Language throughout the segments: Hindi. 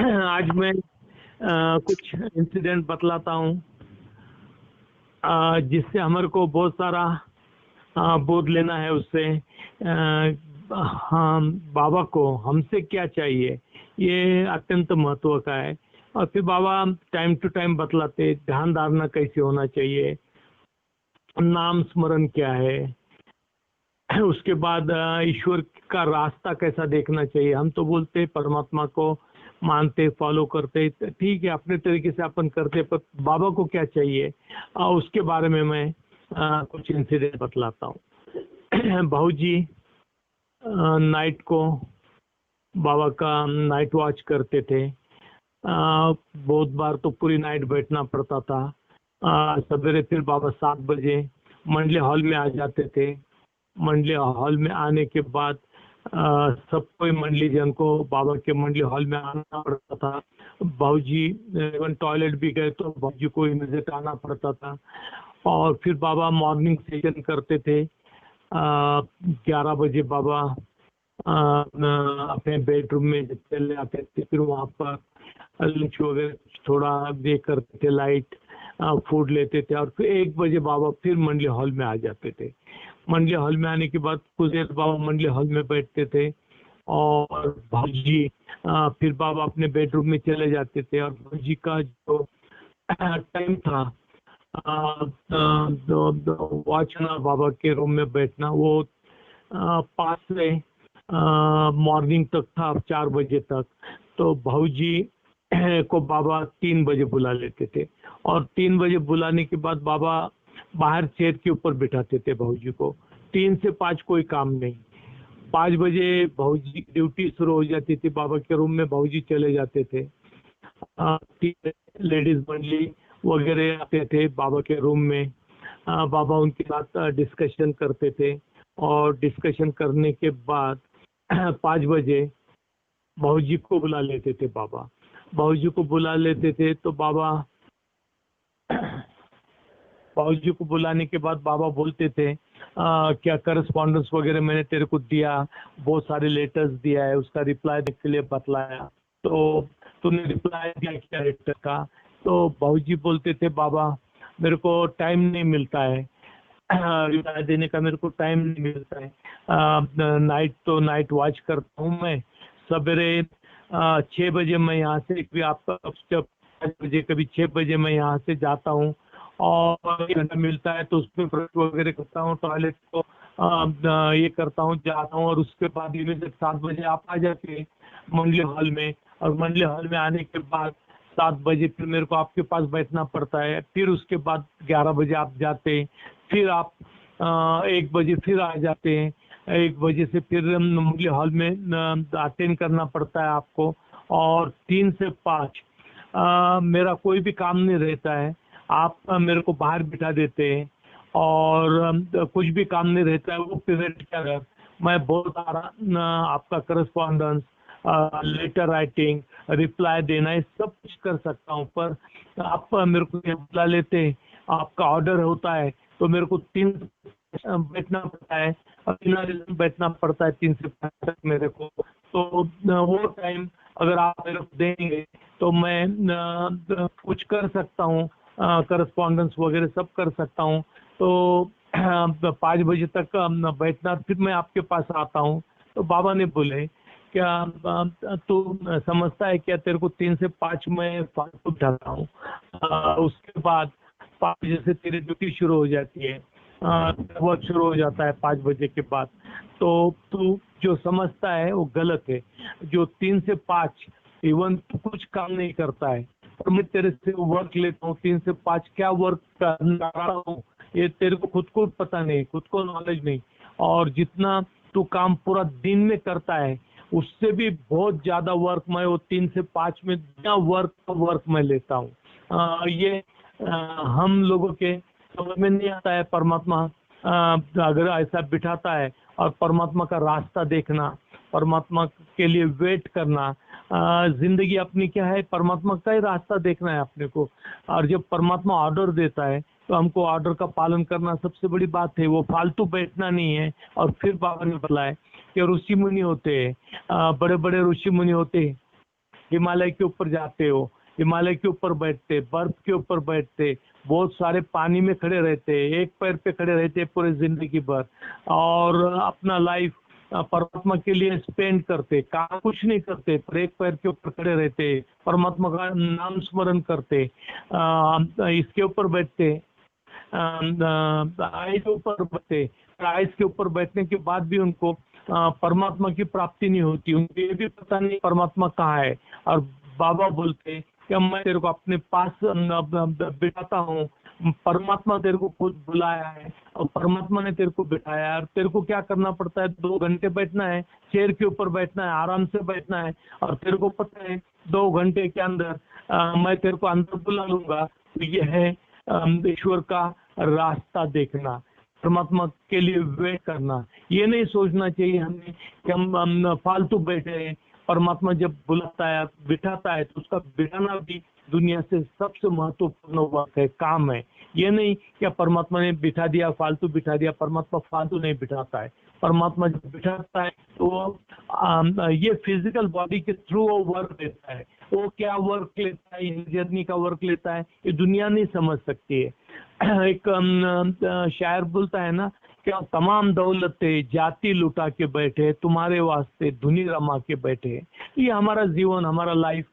आज मैं कुछ इंसिडेंट बतलाता हूँ जिससे हमारे को बहुत सारा बोध लेना है उससे। हम बाबा को हमसे क्या चाहिए ये अत्यंत महत्व का है। और फिर बाबा टाइम टू टाइम बतलाते ध्यान धारणा कैसे होना चाहिए, नाम स्मरण क्या है, उसके बाद ईश्वर का रास्ता कैसा देखना चाहिए। हम तो बोलते परमात्मा को मानते फॉलो करते, ठीक है अपने तरीके से अपन करते, पर बाबा को क्या चाहिए उसके बारे में मैं कुछ इंसिडेंट बतलाता हूँ। भाऊजी नाइट को बाबा का नाइट वॉच करते थे। बहुत बार तो पूरी नाइट बैठना पड़ता था। सवेरे फिर बाबा 7 बजे मंडले हॉल में आ जाते थे। मंडली हॉल में आने के बाद सब कोई मंडली जन को बाबा के मंडली हॉल में आना पड़ता था। बाबूजी इवन टॉयलेट भी गए तो बाबूजी को इमीडिएट आना पड़ता था। और फिर बाबा मॉर्निंग सेशन करते थे। 11 बजे बाबा अपने बेडरूम में चले आते थे। फिर वहाँ पर लंच वगैरह थोड़ा दे करते थे, लाइट फूड लेते थे। और फिर 1 बजे बाबा फिर मंडली हॉल में आ जाते थे। मंडली हॉल में आने के बाद कुछ देर बाबा मंडली हॉल में बैठते थे और भाजी फिर बाबा अपने बेडरूम में चले जाते थे। और भाजी का जो टाइम था वॉचना बाबा के रूम में बैठना, वो 5 से मॉर्निंग तक था, 4 बजे तक। तो भाऊजी को बाबा 3 बजे बुला लेते थे। और 3 बजे बुलाने के बाद बाबा बाहर चेयर के ऊपर बिठाते थे भाऊजी को। 3 से 5 कोई काम नहीं। 5 बजे भाऊजी की ड्यूटी शुरू हो जाती थी। बाबा के रूम में भाऊजी चले जाते थे। लेडीज मंडली वगैरह आते थे बाबा के रूम में। बाबा उनके साथ डिस्कशन करते थे। और डिस्कशन करने के बाद 5 बजे भाऊजी को बुला लेते थे बाबा। भाऊजी को बुला लेते थे तो बाबा भाऊजी को बुलाने के बाद बाबा बोलते थे क्या करस्पॉन्डेंस वगैरह मैंने तेरे को दिया, बहुत सारे लेटर्स दिया है, उसका रिप्लाई देने के लिए बतलाया, तो तूने रिप्लाई दिया क्या लेटर का? तो भाऊजी बोलते थे बाबा मेरे को टाइम नहीं मिलता है, रिप्लाई देने का मेरे को टाइम नहीं मिलता है। नाइट तो नाइट वॉच करता हूँ मैं। सवेरे 6 बजे मैं यहाँ से, कभी आपका 5 बजे कभी 6 बजे मैं यहाँ से जाता हूँ और 1 घंटा मिलता है तो उसमें ब्रश वगैरह करता हूँ, टॉयलेट को ये करता हूँ, जाता हूँ। और उसके बाद इमीडिएट 7 बजे आप आ जाते हैं मंडली हॉल में। और मंडली हॉल में आने के बाद 7 बजे फिर मेरे को आपके पास बैठना पड़ता है। फिर उसके बाद 11 बजे आप जाते हैं। फिर आप 1 बजे फिर आ जाते हैं। 1 बजे से फिर मंडली हॉल में अटेंड करना पड़ता है आपको। और 3 से 5 मेरा कोई भी काम नहीं रहता है। आप मेरे को बाहर बिठा देते हैं और कुछ भी काम नहीं रहता है। वो पीरियड के अंदर मैं बहुत सारा आपका करस्पॉन्डेंस, लेटर राइटिंग, रिप्लाई देना, ये सब कुछ कर सकता हूँ। पर आप मेरे को बुला लेते हैं, आपका ऑर्डर होता है तो मेरे को 3 बैठना पड़ता है और बैठना पड़ता है 3 से 5 तक मेरे को। तो वो टाइम अगर आप मेरे को देंगे तो मैं कुछ कर सकता हूँ, करस्पॉन्डेंस वगैरह सब कर सकता हूँ। तो 5 बजे तक बैठना, फिर मैं आपके पास आता हूँ। तो बाबा ने बोले क्या तू समझता है क्या, तेरे को 3 से 5 मैं फालतू बिठाता हूँ, उसके बाद 5 बजे से तेरी ड्यूटी शुरू हो जाती है, वर्क शुरू हो जाता है 5 बजे के बाद। तो तू जो समझता है वो गलत है। जो 3 से 5 इवन तू कुछ काम नहीं करता है और मैं तेरे से वर्क लेता हूँ, 3 से 5 क्या वर्क कर रहा हूँ ये तेरे को खुद को पता नहीं, खुद को नॉलेज नहीं। और जितना तू काम पूरा दिन में करता है उससे भी बहुत ज्यादा वर्क मैं वो 3 से 5 में वर्क मैं लेता हूँ। ये हम लोगों के समझ में नहीं आता है। परमात्मा अगर ऐसा बिठाता है और परमात्मा का रास्ता देखना, परमात्मा के लिए वेट करना, जिंदगी अपनी क्या है, परमात्मा का ही रास्ता देखना है अपने को। और जब परमात्मा ऑर्डर देता है तो हमको ऑर्डर का पालन करना सबसे बड़ी बात है, वो फालतू बैठना नहीं है। और फिर बाबा ने बताया कि ऋषि मुनि होते हैं, बड़े बड़े ऋषि मुनि होते हैं, हिमालय के ऊपर जाते हो, हिमालय के ऊपर बैठते, बर्फ के ऊपर बैठते, बहुत सारे पानी में खड़े रहते, एक पैर पे खड़े रहते पूरे जिंदगी भर, और अपना लाइफ परमात्मा के लिए स्पेंड करते, काम कुछ नहीं करते पर एक पैर के ऊपर खड़े रहते, परमात्मा का नाम स्मरण करते, इसके ऊपर बैठते, आइस के ऊपर बैठते, आइस के ऊपर बैठने के बाद भी उनको परमात्मा की प्राप्ति नहीं होती, उनको ये भी पता नहीं परमात्मा कहाँ है। और बाबा बोलते कि मैं तेरे को अपने पास बिठाता हूँ, परमात्मा तेरे को खुद बुलाया है और परमात्मा ने तेरे को बिठाया है, और तेरे को क्या करना पड़ता है, 2 घंटे बैठना है, चेयर के ऊपर बैठना है, आराम से बैठना है, और तेरे को पता है 2 घंटे के अंदर मैं तेरे को अंदर बुला लूंगा। तो यह है ईश्वर का रास्ता देखना, परमात्मा के लिए वेट करना। ये नहीं सोचना चाहिए हमें कि हम फालतू बैठे हैं, परमात्मा जब बुलाता है बिठाता है तो उसका बिठाना भी दुनिया से सबसे महत्वपूर्ण वर्क है, काम है। ये नहीं कि परमात्मा ने बिठा दिया, फालतू बिठा दिया, परमात्मा फालतू नहीं बिठाता है। परमात्मा जब बिठाता है तो ये फिजिकल बॉडी के थ्रू वो वर्क लेता है। वो क्या वर्क लेता है, जर्नी का वर्क लेता है, ये दुनिया नहीं समझ सकती है। एक शायर बोलता है ना कि तमाम दौलतें जाति लुटा के बैठे, तुम्हारे वास्ते धुनी रमा के बैठे। ये हमारा जीवन, हमारा लाइफ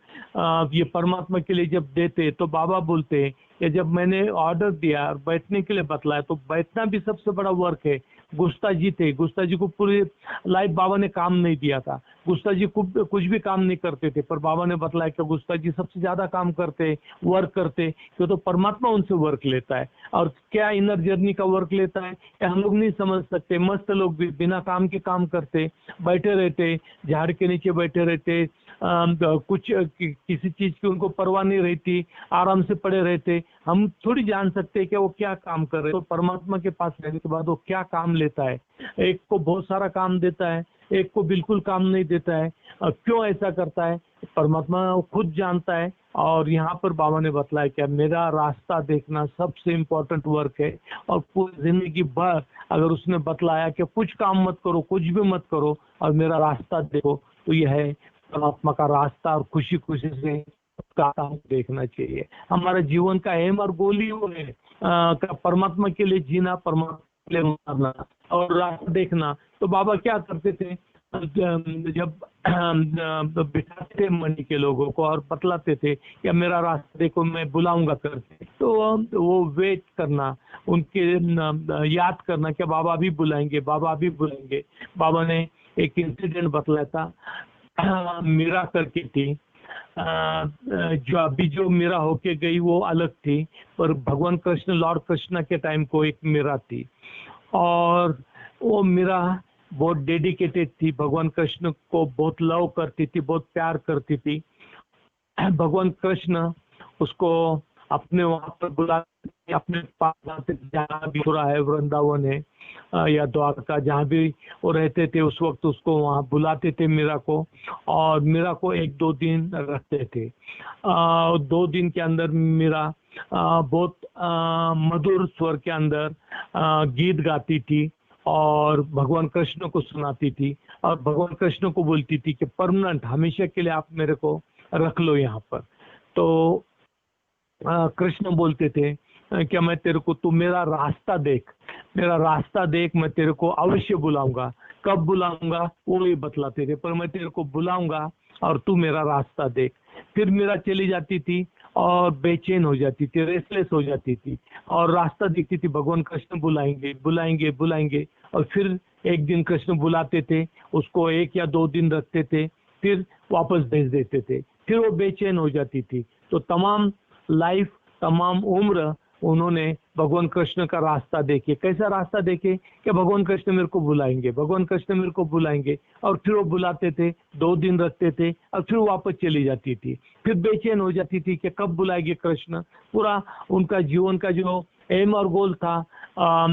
ये परमात्मा के लिए जब देते तो बाबा बोलते कि जब मैंने ऑर्डर दिया और बैठने के लिए बतलाया तो बैठना भी सबसे बड़ा वर्क है। गुस्ता जी थे, गुस्ता जी को पूरी लाइफ बाबा ने काम नहीं दिया था, गुस्ता जी कुछ भी काम नहीं करते थे, पर बाबा ने बतलाया कि गुस्ता जी सबसे ज्यादा काम करते, वर्क करते, क्यों तो परमात्मा उनसे वर्क लेता है। और क्या इनर जर्नी का वर्क लेता है कि हम लोग नहीं समझ सकते। मस्त लोग भी बिना काम के काम करते, बैठे रहते, झाड़ के नीचे बैठे रहते, कुछ किसी चीज की उनको परवाह नहीं रहती, आराम से पड़े रहते। हम थोड़ी जान सकते कि वो क्या काम कर रहे, तो परमात्मा के पास रहने के बाद वो क्या काम लेता है। एक को बहुत सारा काम देता है, एक को बिल्कुल काम नहीं देता है। क्यों ऐसा करता है परमात्मा वो खुद जानता है। और यहाँ पर बाबा ने बतलाया कि मेरा रास्ता देखना सबसे इम्पोर्टेंट वर्क है। और पूरी जिंदगी भर अगर उसने बतलाया कि कुछ काम मत करो, कुछ भी मत करो और मेरा रास्ता देखो, तो यह है परमात्मा का रास्ता, और खुशी खुशी से का काम देखना चाहिए। हमारा जीवन का एम और गोल ही वो है परमात्मा के लिए जीना, परमात्मा के लिए मरना और रास्ता देखना। तो बाबा क्या करते थे, जब बिठाते थे मनी के लोगों को और बतलाते थे कि मेरा रास्ता देखो, मैं बुलाऊंगा करके, तो वो वेट करना, उनके याद करना कि बाबा भी बुलाएंगे, बाबा भी बुलाएंगे। बाबा ने एक इंसिडेंट बतलाया था, मीरा करके थी, जो अभी जो मीरा होके गई वो अलग थी, पर भगवान कृष्ण, लॉर्ड कृष्ण के टाइम को एक मीरा थी, और वो मीरा बहुत डेडिकेटेड थी, भगवान कृष्ण को बहुत लव करती थी, बहुत प्यार करती थी। भगवान कृष्ण उसको अपने वहां पर बुलाते, अपने पास लाते, जहाँ भी पूरा है, वृंदावन है या द्वारका, जहाँ भी वो रहते थे उस वक्त उसको वहां बुलाते थे मीरा को, और मीरा को 1-2 दिन रखते थे। 2 दिन के अंदर मीरा बहुत मधुर स्वर के अंदर गीत गाती थी और भगवान कृष्ण को सुनाती थी, और भगवान कृष्ण को बोलती थी कि परमानेंट, हमेशा के लिए आप मेरे को रख लो यहाँ पर। तो कृष्ण बोलते थे कि मैं तेरे को, तू मेरा रास्ता देख, मेरा रास्ता देख, मैं तेरे को अवश्य बुलाऊंगा। कब बुलाऊंगा वो ही बतलाते थे, पर मैं तेरे को बुलाऊंगा और तू मेरा रास्ता देख। फिर मेरा चली जाती थी और बेचैन हो जाती थी, रेस्टलेस हो जाती थी, और रास्ता दिखती थी, भगवान कृष्ण बुलाएंगे बुलाएंगे बुलाएंगे, और फिर एक दिन कृष्ण बुलाते थे, उसको 1 या 2 दिन रखते थे, फिर वापस भेज देते थे, फिर वो बेचैन हो जाती थी। तो तमाम लाइफ, तमाम उम्र उन्होंने भगवान कृष्ण का रास्ता देखे। कैसा रास्ता देखे कि भगवान कृष्ण मेरे को बुलाएंगे, भगवान कृष्ण मेरे को बुलाएंगे, और फिर वो बुलाते थे, 2 दिन रखते थे और फिर वापस चली जाती थी, फिर बेचैन हो जाती थी कि कब बुलाएंगे कृष्ण। पूरा उनका जीवन का जो एम और गोल था,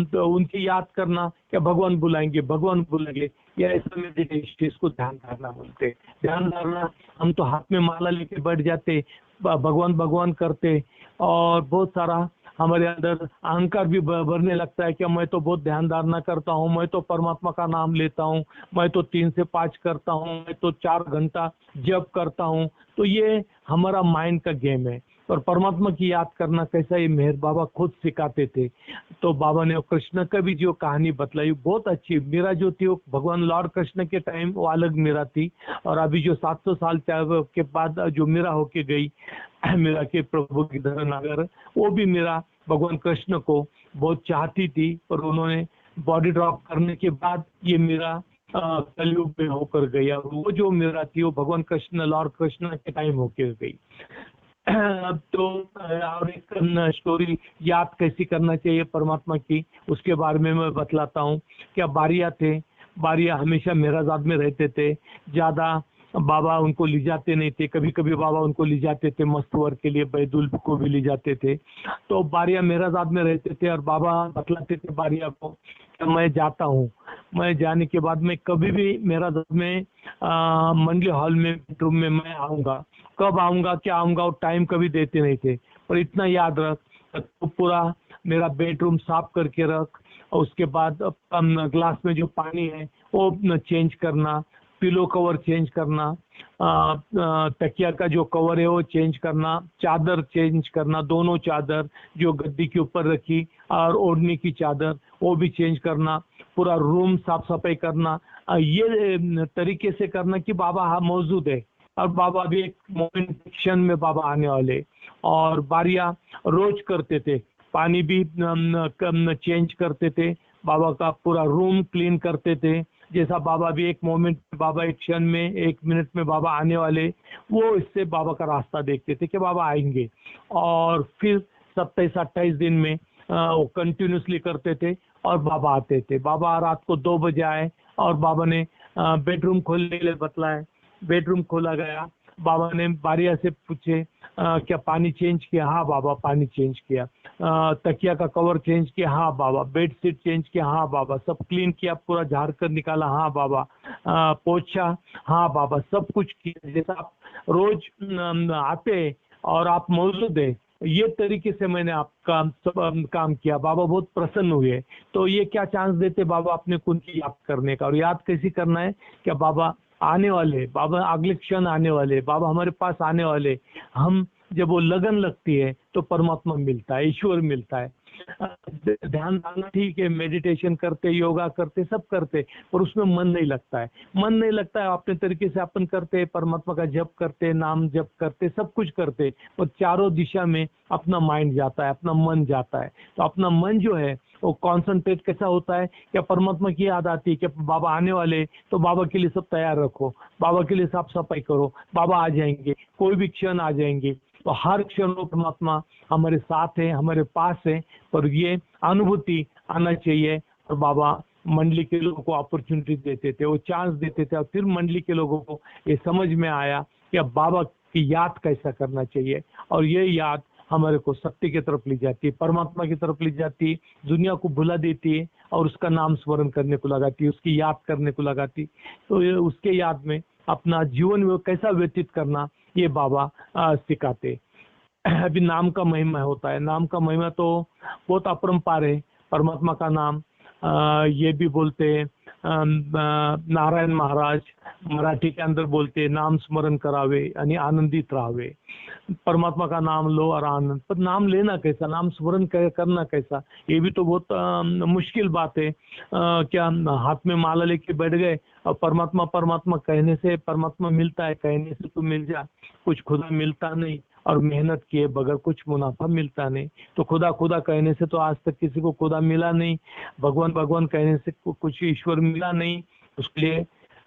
तो उनकी याद करना कि भगवान बुलाएंगे, भगवान बुलाएंगे। या ऐसा मेडिटेशन, इसको ध्यान धारणा बोलते। ध्यान धारणा, हम तो हाथ में माला लेके बैठ जाते, भगवान भगवान करते और बहुत सारा हमारे अंदर अहंकार भी बढ़ने लगता है कि मैं तो बहुत ध्यान धारणा करता हूँ, मैं तो परमात्मा का नाम लेता हूँ, मैं तो 3 से 5 करता हूँ, मैं तो 4 घंटा जप करता हूँ। तो ये हमारा माइंड का गेम है। और परमात्मा की याद करना कैसा, ये मेहर बाबा खुद सिखाते थे। तो बाबा ने कृष्ण का भी जो कहानी बतलाई बहुत अच्छी। मीरा जो थी वो भगवान लॉर्ड कृष्ण के टाइम वो अलग मीरा थी, और अभी जो 700 साल के बाद जो मीरा होके गई, मीरा के प्रभु की धरनागर, वो भी मीरा भगवान कृष्ण को बहुत चाहती थी, पर उन्होंने बॉडी ड्रॉप करने के बाद ये मीरा कलयुग में होकर गई। और वो जो मीरा थी वो भगवान कृष्ण लॉर्ड कृष्ण के टाइम होकर गई। तो और एक स्टोरी याद कैसी करना चाहिए परमात्मा की, उसके बारे में मैं बतलाता हूँ। क्या बारिया थे, बारिया हमेशा मेराजाद में रहते थे, ज़्यादा बाबा उनको ले जाते नहीं थे। कभी कभी बाबा उनको ले जाते थे मस्तवर के लिए, बैदुल को भी ले जाते थे। तो बारिया मेराजाद में रहते थे और बाबा बतलाते थे बारिया को कि मैं जाता हूँ। मैं जाने के बाद में कभी भी मेराजाद में मंडली हॉल में बेडरूम में मैं आऊँगा, कब आऊँगा क्या आऊँगा वो टाइम कभी देते नहीं थे। पर इतना याद रख, तो पूरा मेरा बेडरूम साफ करके रख, और उसके बाद ग्लास में जो पानी है वो चेंज करना, पिलो कवर चेंज करना, तकिया का जो कवर है वो चेंज करना, चादर चेंज करना, दोनों चादर जो गद्दी के ऊपर रखी और ओढ़ने की चादर वो भी चेंज करना, पूरा रूम साफ सफाई करना। ये तरीके से करना कि बाबा हाँ मौजूद है, और बाबा भी एक मोमेंट क्षण में बाबा आने वाले। और बारिया रोज करते थे, पानी भी चेंज करते थे, बाबा का पूरा रूम क्लीन करते थे। जैसा बाबा भी एक मोमेंट, बाबा एक क्षण में 1 मिनट में बाबा आने वाले, वो इससे बाबा का रास्ता देखते थे कि बाबा आएंगे। और फिर 27-28 दिन में वो कंटिन्यूसली करते थे और बाबा आते थे। बाबा रात को 2 बजे आए और बाबा ने बेडरूम खोलने के लिए बतलाया। बेडरूम खोला गया, बाबा ने बारिया से पूछे क्या पानी चेंज किया? हाँ बाबा पानी चेंज किया। तकिया का कवर चेंज किया? हाँ बाबा। बेड शीट चेंज किया? हाँ बाबा। सब क्लीन किया, पूरा झाड़ कर निकाला? हाँ बाबा। पोछा? हाँ बाबा। सब कुछ किया जैसा आप रोज आते और आप मौजूद है, ये तरीके से मैंने आपका सब काम किया। बाबा बहुत प्रसन्न हुए। तो ये क्या चांस देते बाबा अपने कुन की याद करने का। और याद कैसी करना है, क्या बाबा आने वाले, बाबा अगले क्षण आने वाले, बाबा हमारे पास आने वाले। हम जब वो लगन लगती है तो परमात्मा मिलता है, ईश्वर मिलता है। ध्यान धारणा ठीक है, मेडिटेशन करते, योगा करते, सब करते, पर उसमें मन नहीं लगता है। मन नहीं लगता है, अपने तरीके से अपन करते, परमात्मा का जप करते, नाम जप करते, सब कुछ करते, और चारों दिशा में अपना माइंड जाता है, अपना मन जाता है। तो अपना मन जो है वो कॉन्सेंट्रेट कैसा होता है, क्या परमात्मा की याद आती है कि बाबा आने वाले, तो बाबा के लिए सब तैयार रखो, बाबा के लिए साफ सफाई करो, बाबा आ जाएंगे, कोई भी क्षण आ जाएंगे। तो हर क्षण वो परमात्मा हमारे साथ है, हमारे पास है। पर ये अनुभूति आना चाहिए। और बाबा मंडली के लोगों को अपॉर्चुनिटी देते थे, वो चांस देते थे, और फिर मंडली के लोगों को ये समझ में आया कि अब बाबा की याद कैसा करना चाहिए। और ये याद हमारे को सत्य की तरफ ले जाती है, परमात्मा की तरफ ले जाती है, दुनिया को भुला देती है और उसका नाम स्मरण करने को लगाती है, उसकी याद करने को लगाती। तो ये उसके याद में अपना जीवन में कैसा व्यतीत करना, ये बाबा सिखाते। अभी नाम का महिमा होता है, नाम का महिमा तो बहुत अपरंपार है। परमात्मा का नाम ये भी बोलते हैं, नारायण महाराज मराठी के अंदर बोलते हैं, नाम स्मरण करावे यानी आनंदित राहावे। परमात्मा का नाम लो और आनंद। पर नाम लेना कैसा, नाम स्मरण करना कैसा, ये भी तो बहुत मुश्किल बात है। क्या हाथ में माला लेके बैठ गए और परमात्मा परमात्मा कहने से परमात्मा मिलता है, कहने से तो मिल जा, कुछ खुदा मिलता नहीं, और मेहनत किए बगैर कुछ मुनाफा मिलता नहीं। तो खुदा खुदा कहने से तो आज तक किसी को खुदा मिला नहीं, भगवान भगवान कहने से कुछ ईश्वर मिला नहीं। उसके लिए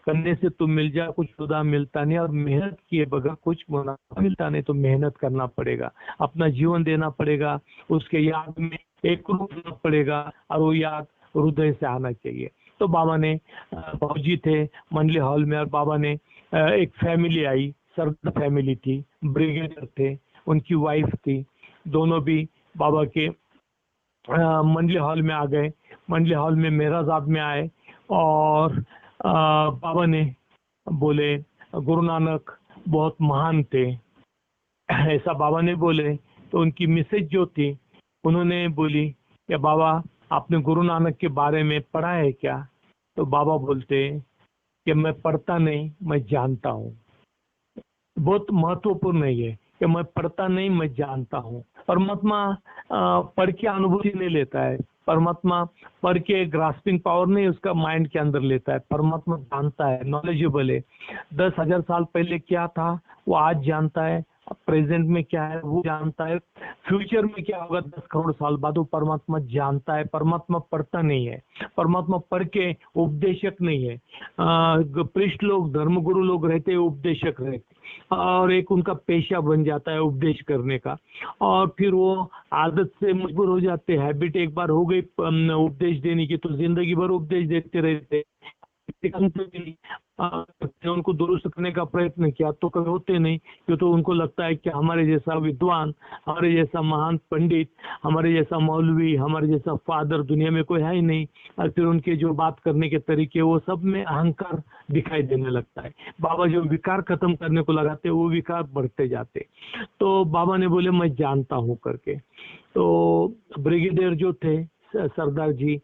करने से तुम मिल जा, कुछ खुदा मिलता नहीं, और मेहनत किए बगैर कुछ मुनाफा मिलता नहीं। तो मेहनत करना पड़ेगा, अपना जीवन देना पड़ेगा, उसके याद में एक रूप होना पड़ेगा, और वो याद हृदय से आना चाहिए। तो बाबा ने बाबूजी थे मंडली हॉल में, और बाबा ने एक फैमिली आई, सरदार फैमिली थी, ब्रिगेडियर थे, उनकी वाइफ थी, दोनों भी बाबा के मंडली हॉल में आ गए। मंडली हॉल में मेराजाद में आए, और बाबा ने बोले गुरु नानक बहुत महान थे, ऐसा बाबा ने बोले। तो उनकी मिसेज जो थी उन्होंने बोली कि बाबा आपने गुरु नानक के बारे में पढ़ा है क्या? तो बाबा बोलते कि मैं पढ़ता नहीं, मैं जानता हूँ। बहुत महत्वपूर्ण है ये कि मैं पढ़ता नहीं, मैं जानता हूँ। परमात्मा पढ़ के अनुभूति नहीं लेता है, परमात्मा पढ़ के ग्रास्पिंग पावर नहीं उसका माइंड के अंदर लेता है। परमात्मा जानता है, नॉलेजेबल है। 10,000 साल पहले क्या था वो आज जानता है, प्रेजेंट में क्या है वो जानता है, फ्यूचर में क्या होगा 10 करोड़ साल बाद वो परमात्मा जानता है। परमात्मा पढ़ता नहीं है, परमात्मा पढ़ के उपदेशक नहीं है। पृष्ठ लोग, धर्मगुरु लोग रहते हैं, उपदेशक रहते, और एक उनका पेशा बन जाता है उपदेश करने का, और फिर वो आदत से मजबूर हो जाते हैं। हैबिट एक बार हो गई उपदेश देने की तो जिंदगी भर उपदेश देते रहते। उनको दुरुस्त करने का प्रयत्न किया तो कभी होते नहीं, क्यों तो उनको लगता है कि हमारे जैसा विद्वान, हमारे जैसा महान पंडित, हमारे जैसा मौलवी, हमारे जैसा फादर दुनिया में कोई है ही नहीं। और फिर उनके जो बात करने के तरीके वो सब में अहंकार दिखाई देने लगता है। बाबा जो विकार खत्म करने को लगाते वो विकार बढ़ते जाते। तो बाबा ने बोले मैं जानता हूँ करके। तो ब्रिगेडियर जो थे सरदार जी,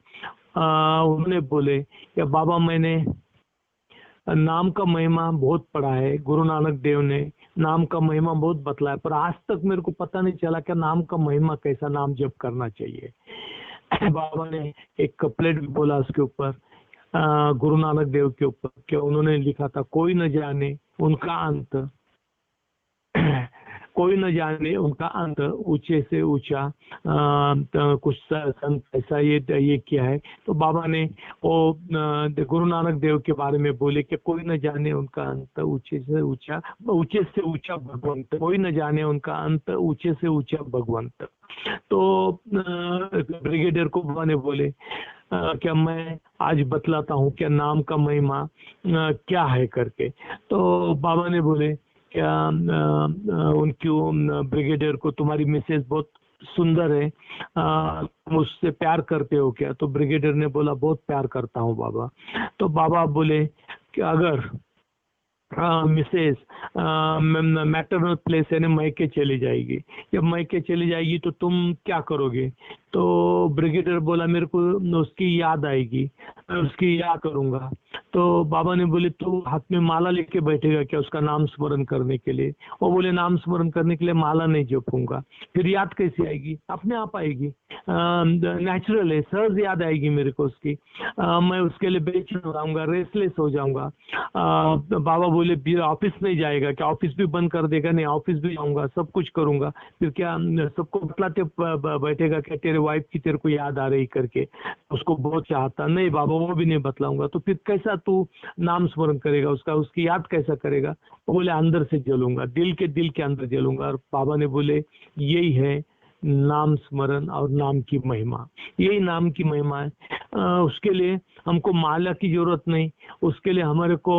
उन्होंने बोले कि बाबा मैंने नाम का महिमा बहुत पढ़ा है, गुरु नानक देव ने नाम का महिमा बहुत बतलाया, पर आज तक मेरे को पता नहीं चला कि नाम का महिमा कैसा नाम जप करना चाहिए। बाबा ने एक कपलेट भी बोला उसके ऊपर, गुरु नानक देव के ऊपर, कि उन्होंने लिखा था कोई न जाने उनका अंत, कोई न जाने उनका अंत, ऊंचे से ऊंचा कुछ संत ऐसा ये किया है। तो बाबा ने वो गुरु नानक देव के बारे में बोले कि कोई न जाने उनका अंत, ऊंचे से ऊंचा भगवंत, कोई न जाने उनका अंत, ऊंचे से ऊंचा भगवंत। तो ब्रिगेडियर को बाबा ने बोले क्या मैं आज बतलाता हूँ क्या नाम का महिमा क्या है करके। तो बाबा ने बोले क्या उनकी ब्रिगेडियर को तुम्हारी मिसेज बहुत सुंदर है, तुम उससे प्यार करते हो क्या? तो ब्रिगेडियर ने बोला बहुत प्यार करता हूँ बाबा। तो बाबा बोले कि अगर मिसेस मैटरनल प्लेस यानी मैके चली जाएगी, जब मैके चली जाएगी तो तुम क्या करोगे? तो ब्रिगेडियर बोला मेरे को उसकी याद आएगी, मैं उसकी याद करूंगा। तो बाबा ने बोले तू हाथ में माला लेके बैठेगा क्या उसका नाम स्मरण करने के लिए? वो बोले नाम स्मरण करने के लिए माला नहीं जपूंगा। फिर याद कैसे आएगी? अपने आप आएगी, नेचुरल है, सहज याद आएगी मेरे को उसकी। मैं उसके लिए बेचैन हो जाऊंगा, रेसलेस हो जाऊंगा। बाबा बोले ऑफिस नहीं जाएगा क्या? ऑफिस भी बंद कर देगा? नहीं, ऑफिस भी जाऊंगा, सब कुछ करूंगा। फिर क्या सबको बतलाते बैठेगा क्या तेरे वाइफ की तेरे को याद आ रही करके, उसको बहुत चाहता? नहीं बाबा वो भी नहीं बतलाऊंगा। तो फिर कैसा तू नाम स्मरण करेगा उसका, उसकी याद कैसा करेगा? वो बोले अंदर से जलूंगा, दिल के अंदर जलूंगा। और बाबा ने बोले यही है नाम स्मरण और नाम की महिमा, यही नाम की महिमा है। उसके लिए हमको माला की जरूरत नहीं, उसके लिए हमारे को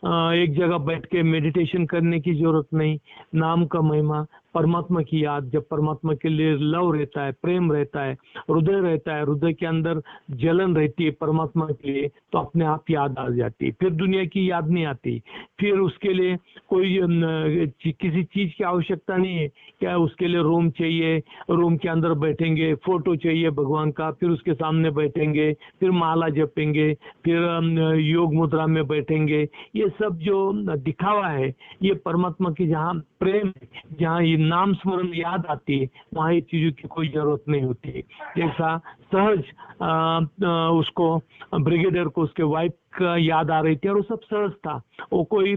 एक जगह बैठ के मेडिटेशन करने की जरूरत नहीं। नाम का महिमा, परमात्मा की याद, जब परमात्मा के लिए लव रहता है, प्रेम रहता है, हृदय रहता है, हृदय के अंदर जलन रहती है परमात्मा के लिए, तो अपने आप याद आ जाती है, फिर दुनिया की याद नहीं आती। फिर उसके लिए कोई किसी चीज की आवश्यकता नहीं है। क्या उसके लिए रूम चाहिए, रूम के अंदर बैठेंगे, फोटो चाहिए भगवान का, फिर उसके सामने बैठेंगे, फिर माला जपेंगे, फिर योग मुद्रा में बैठेंगे। ये सब जो दिखावा है ये परमात्मा की जहाँ प्रेम है, जहाँ ये नाम स्मरण याद आती है, वहाँ ये चीजों की कोई जरूरत नहीं होती है। जैसा सहज उसको ब्रिगेडियर को उसके वाइफ का याद आ रही थी और वो सब सहज था, वो कोई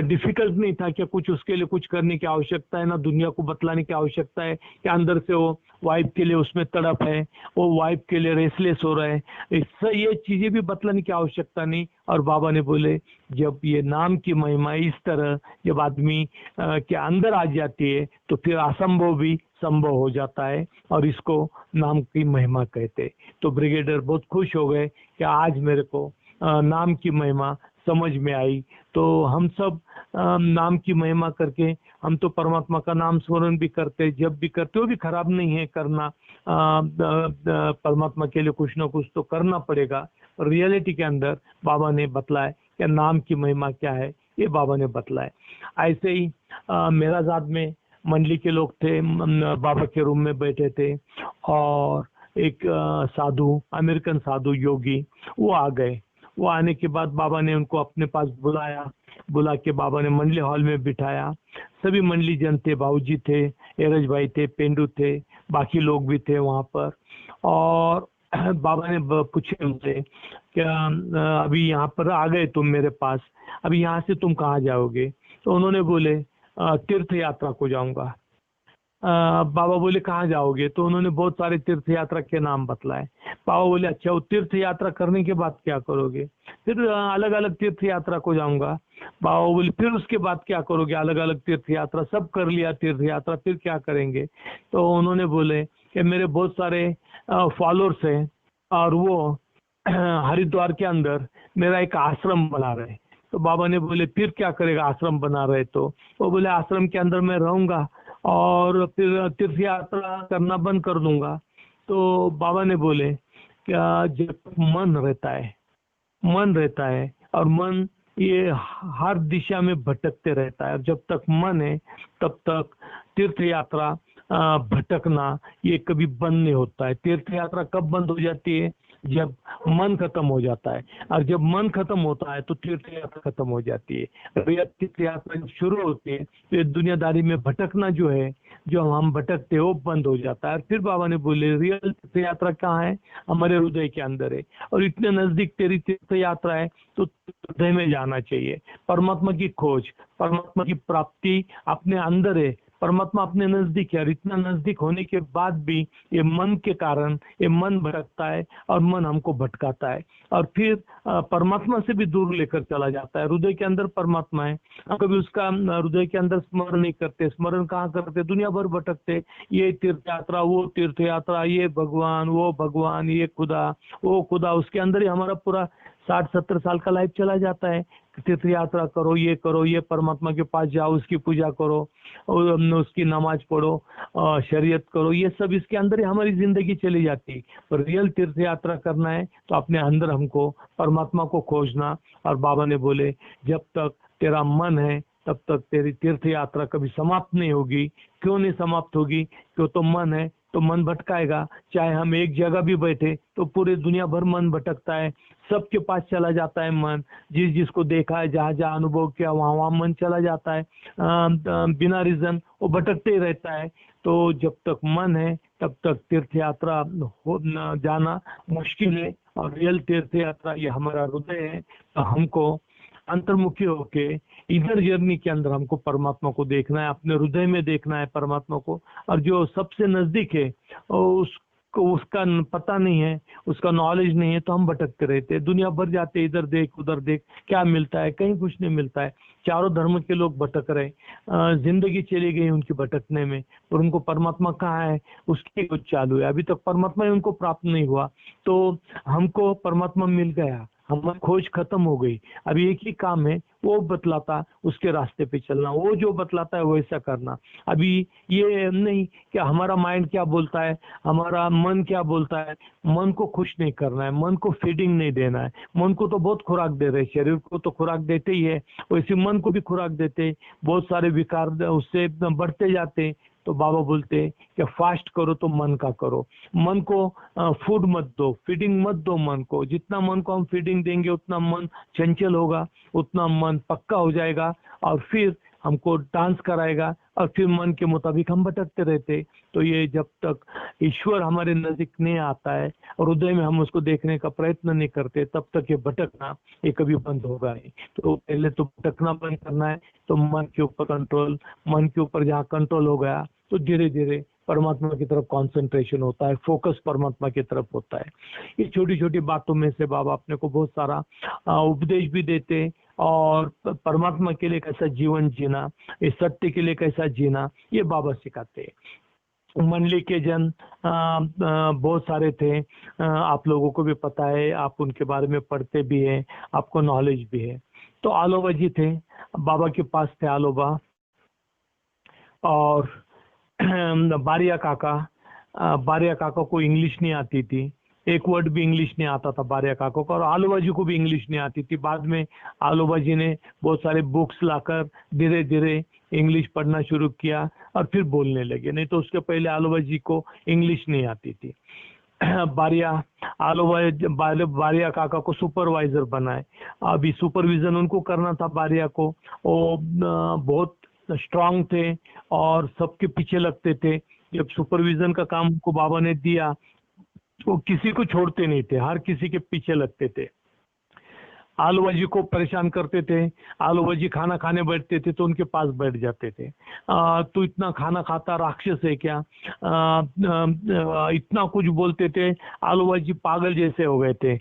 डिफिकल्ट नहीं था कि कुछ उसके लिए कुछ करने की आवश्यकता है, ना दुनिया को बतलाने की आवश्यकता है कि अंदर से वो वाइफ के लिए उसमें तड़प है, वो वाइफ के लिए रेसलेस हो रहा है, इससे ये चीजें भी बतलाने की आवश्यकता नहीं। और बाबा ने बोले जब ये नाम की महिमा इस तरह जब आदमी के अंदर आ जाती है तो फिर असंभव भी संभव हो जाता है, और इसको नाम की महिमा कहते। तो ब्रिगेडियर बहुत खुश हो गए कि आज मेरे को नाम की महिमा समझ में आई। तो हम सब नाम की महिमा करके हम तो परमात्मा का नाम स्मरण भी करते, जब भी करते वो भी खराब नहीं है करना। परमात्मा के लिए कुछ ना कुछ तो करना पड़ेगा। रियलिटी के अंदर बाबा ने बतलाया कि नाम की महिमा क्या है, ये बाबा ने बतलाया। ऐसे ही मेरा जात में मंडली के लोग थे, बाबा के रूम में बैठे थे, और एक साधु, अमेरिकन साधु योगी, वो आ गए। वो आने के बाद बाबा ने उनको अपने पास बुलाया, बुला के बाबा ने मंडली हॉल में बिठाया। सभी मंडली जन थे, बाबूजी थे, एरज भाई थे, पेंडू थे, बाकी लोग भी थे वहाँ पर। और बाबा ने पूछे उनसे, क्या अभी यहाँ पर आ गए तुम मेरे पास, अभी यहाँ से तुम कहाँ जाओगे? तो उन्होंने बोले तीर्थ यात्रा को जाऊंगा। बाबा बोले कहाँ जाओगे? तो उन्होंने बहुत सारे तीर्थ यात्रा के नाम बतलाए। बाबा बोले अच्छा, वो तीर्थ यात्रा करने के बाद क्या करोगे? फिर अलग अलग तीर्थ यात्रा को जाऊंगा। बाबा बोले फिर उसके बाद क्या करोगे? अलग अलग तीर्थ यात्रा सब कर लिया, तीर्थ यात्रा फिर क्या करेंगे? तो उन्होंने बोले कि मेरे बहुत सारे फॉलोअर्स हैं, और वो हरिद्वार के अंदर मेरा एक आश्रम बना रहे। तो बाबा ने बोले फिर क्या करेगा आश्रम बना रहे? तो वो बोले आश्रम के अंदर मैं रहूंगा और फिर तीर्थ यात्रा करना बंद कर दूंगा। तो बाबा ने बोले क्या, जब मन रहता है, मन रहता है, और मन ये हर दिशा में भटकते रहता है, और जब तक मन है तब तक तीर्थ यात्रा भटकना ये कभी बंद नहीं होता है। तीर्थ यात्रा कब बंद हो जाती है? जब मन खत्म हो जाता है, और जब मन खत्म होता है तो तीर्थ यात्रा खत्म हो जाती है। तीर्थ यात्रा जब शुरू होती है तो ये दुनियादारी में भटकना जो है, जो हम भटकते हैं, वो बंद हो जाता है। और फिर बाबा ने बोले रियल तीर्थ यात्रा कहाँ है? हमारे हृदय के अंदर है, और इतने नजदीक तेरी तीर्थ यात्रा है तो हृदय में जाना चाहिए। परमात्मा की खोज, परमात्मा की प्राप्ति अपने अंदर है, परमात्मा अपने नजदीक है। और इतना नजदीक होने के बाद भी ये मन के कारण ये मन भटकता है, और मन हमको भटकाता है, और फिर परमात्मा से भी दूर लेकर चला जाता है। हृदय के अंदर परमात्मा है, हम कभी उसका हृदय के अंदर स्मरण नहीं करते। स्मरण कहाँ करते? दुनिया भर भटकते, ये तीर्थ यात्रा, वो तीर्थ यात्रा, ये भगवान, वो भगवान, ये खुदा, वो खुदा, उसके अंदर ही हमारा पूरा 60-70 साल का लाइफ चला जाता है। तीर्थ यात्रा करो, ये परमात्मा के पास जाओ, उसकी पूजा करो, और उसकी नमाज पढ़ो, शरीयत करो, ये सब इसके अंदर ही हमारी जिंदगी चली जाती है। पर रियल तीर्थ यात्रा करना है तो अपने अंदर हमको परमात्मा को खोजना। और बाबा ने बोले जब तक तेरा मन है तब तक तेरी तीर्थ यात्रा कभी समाप्त नहीं होगी। क्यों नहीं समाप्त होगी? क्यों तो मन है, तो मन भटकाएगा। चाहे हम एक जगह भी बैठे तो पूरे दुनिया भर मन भटकता है, सबके पास चला जाता है मन। जिसको देखा है, जहाँ जहाँ अनुभव किया, वहाँ वहाँ मन चला जाता है, बिना रीजन वो भटकते ही रहता है। तो जब तक मन है तब तक तीर्थ यात्रा जाना मुश्किल है। और रियल तीर्थ यात्रा ये हमारा हृदय है। तो हमको अंतर्मुखी होके इधर जर्नी के अंदर हमको परमात्मा को देखना है, अपने हृदय में देखना है परमात्मा को। और जो सबसे नजदीक है उसको उसका पता नहीं है, उसका नॉलेज नहीं है, तो हम भटकते रहते हैं, दुनिया भर जाते, इधर देख उधर देख, क्या मिलता है? कहीं कुछ नहीं मिलता है। चारों धर्म के लोग भटक रहे, जिंदगी चली गई उनकी भटकने में, और उनको परमात्मा कहाँ है उसकी कुछ चालू है। अभी तक परमात्मा ही उनको प्राप्त नहीं हुआ। तो हमको परमात्मा मिल गया, हमारी खोज खत्म हो गई। अभी एक ही काम है, वो बतलाता उसके रास्ते पे चलना, वो जो बतलाता है वैसा करना। अभी ये नहीं कि हमारा माइंड क्या बोलता है, हमारा मन क्या बोलता है, मन को खुश नहीं करना है, मन को फीडिंग नहीं देना है। मन को तो बहुत खुराक दे रहे, शरीर को तो खुराक देते ही है, वैसे मन को भी खुराक देते, बहुत सारे विकार उससे बढ़ते जाते। तो बाबा बोलते हैं कि फास्ट करो तो मन का करो, मन को फूड मत दो, फीडिंग मत दो मन को। जितना मन को हम फीडिंग देंगे उतना मन चंचल होगा, उतना मन पक्का हो जाएगा, और फिर हमको डांस कराएगा, और फिर मन के मुताबिक हम भटकते रहते। तो ये जब तक ईश्वर हमारे नजदीक नहीं आता है और हृदय में हम उसको देखने का प्रयत्न नहीं करते, तब तक ये भटकना ये कभी बंद होगा नहीं। तो पहले तो भटकना बंद करना है, तो मन के ऊपर कंट्रोल, मन के ऊपर जहाँ कंट्रोल हो गया तो धीरे धीरे परमात्मा की तरफ कंसंट्रेशन होता है, फोकस परमात्मा की तरफ होता है। ये छोटी छोटी बातों में से बाबा अपने को बहुत सारा उपदेश भी देते, और परमात्मा के लिए कैसा जीवन जीना, इस सत्य के लिए कैसा जीना, ये बाबा सिखाते हैं। मंडली के जन बहुत सारे थे, आप लोगों को भी पता है, आप उनके बारे में पढ़ते भी हैं, आपको नॉलेज भी है। तो आलोबा जी थे, बाबा के पास थे आलोबा, और बारिया काका को इंग्लिश नहीं आती थी, एक वर्ड भी इंग्लिश नहीं आता था बारिया काका को, और आलोबा जी को भी इंग्लिश नहीं आती थी। बाद में आलोबा जी ने बहुत सारे बुक्स लाकर धीरे धीरे इंग्लिश पढ़ना शुरू किया और फिर बोलने लगे। नहीं तो उसके पहले आलोबा जी को इंग्लिश नहीं आती थी। बारिया बारिया काका को सुपरवाइजर बनाए। अभी सुपरविजन उनको करना था बारिया को। वो बहुत स्ट्रांग थे और सबके पीछे लगते थे। जब सुपरविजन का काम उनको बाबा ने दिया वो किसी को छोड़ते नहीं थे, हर किसी के पीछे लगते थे। आलूबा जी को परेशान करते थे। आलूबा जी खाना खाने बैठते थे तो उनके पास बैठ जाते थे। तू इतना खाना खाता राक्षस है क्या? इतना कुछ बोलते थे। आलूबा जी पागल जैसे हो गए थे।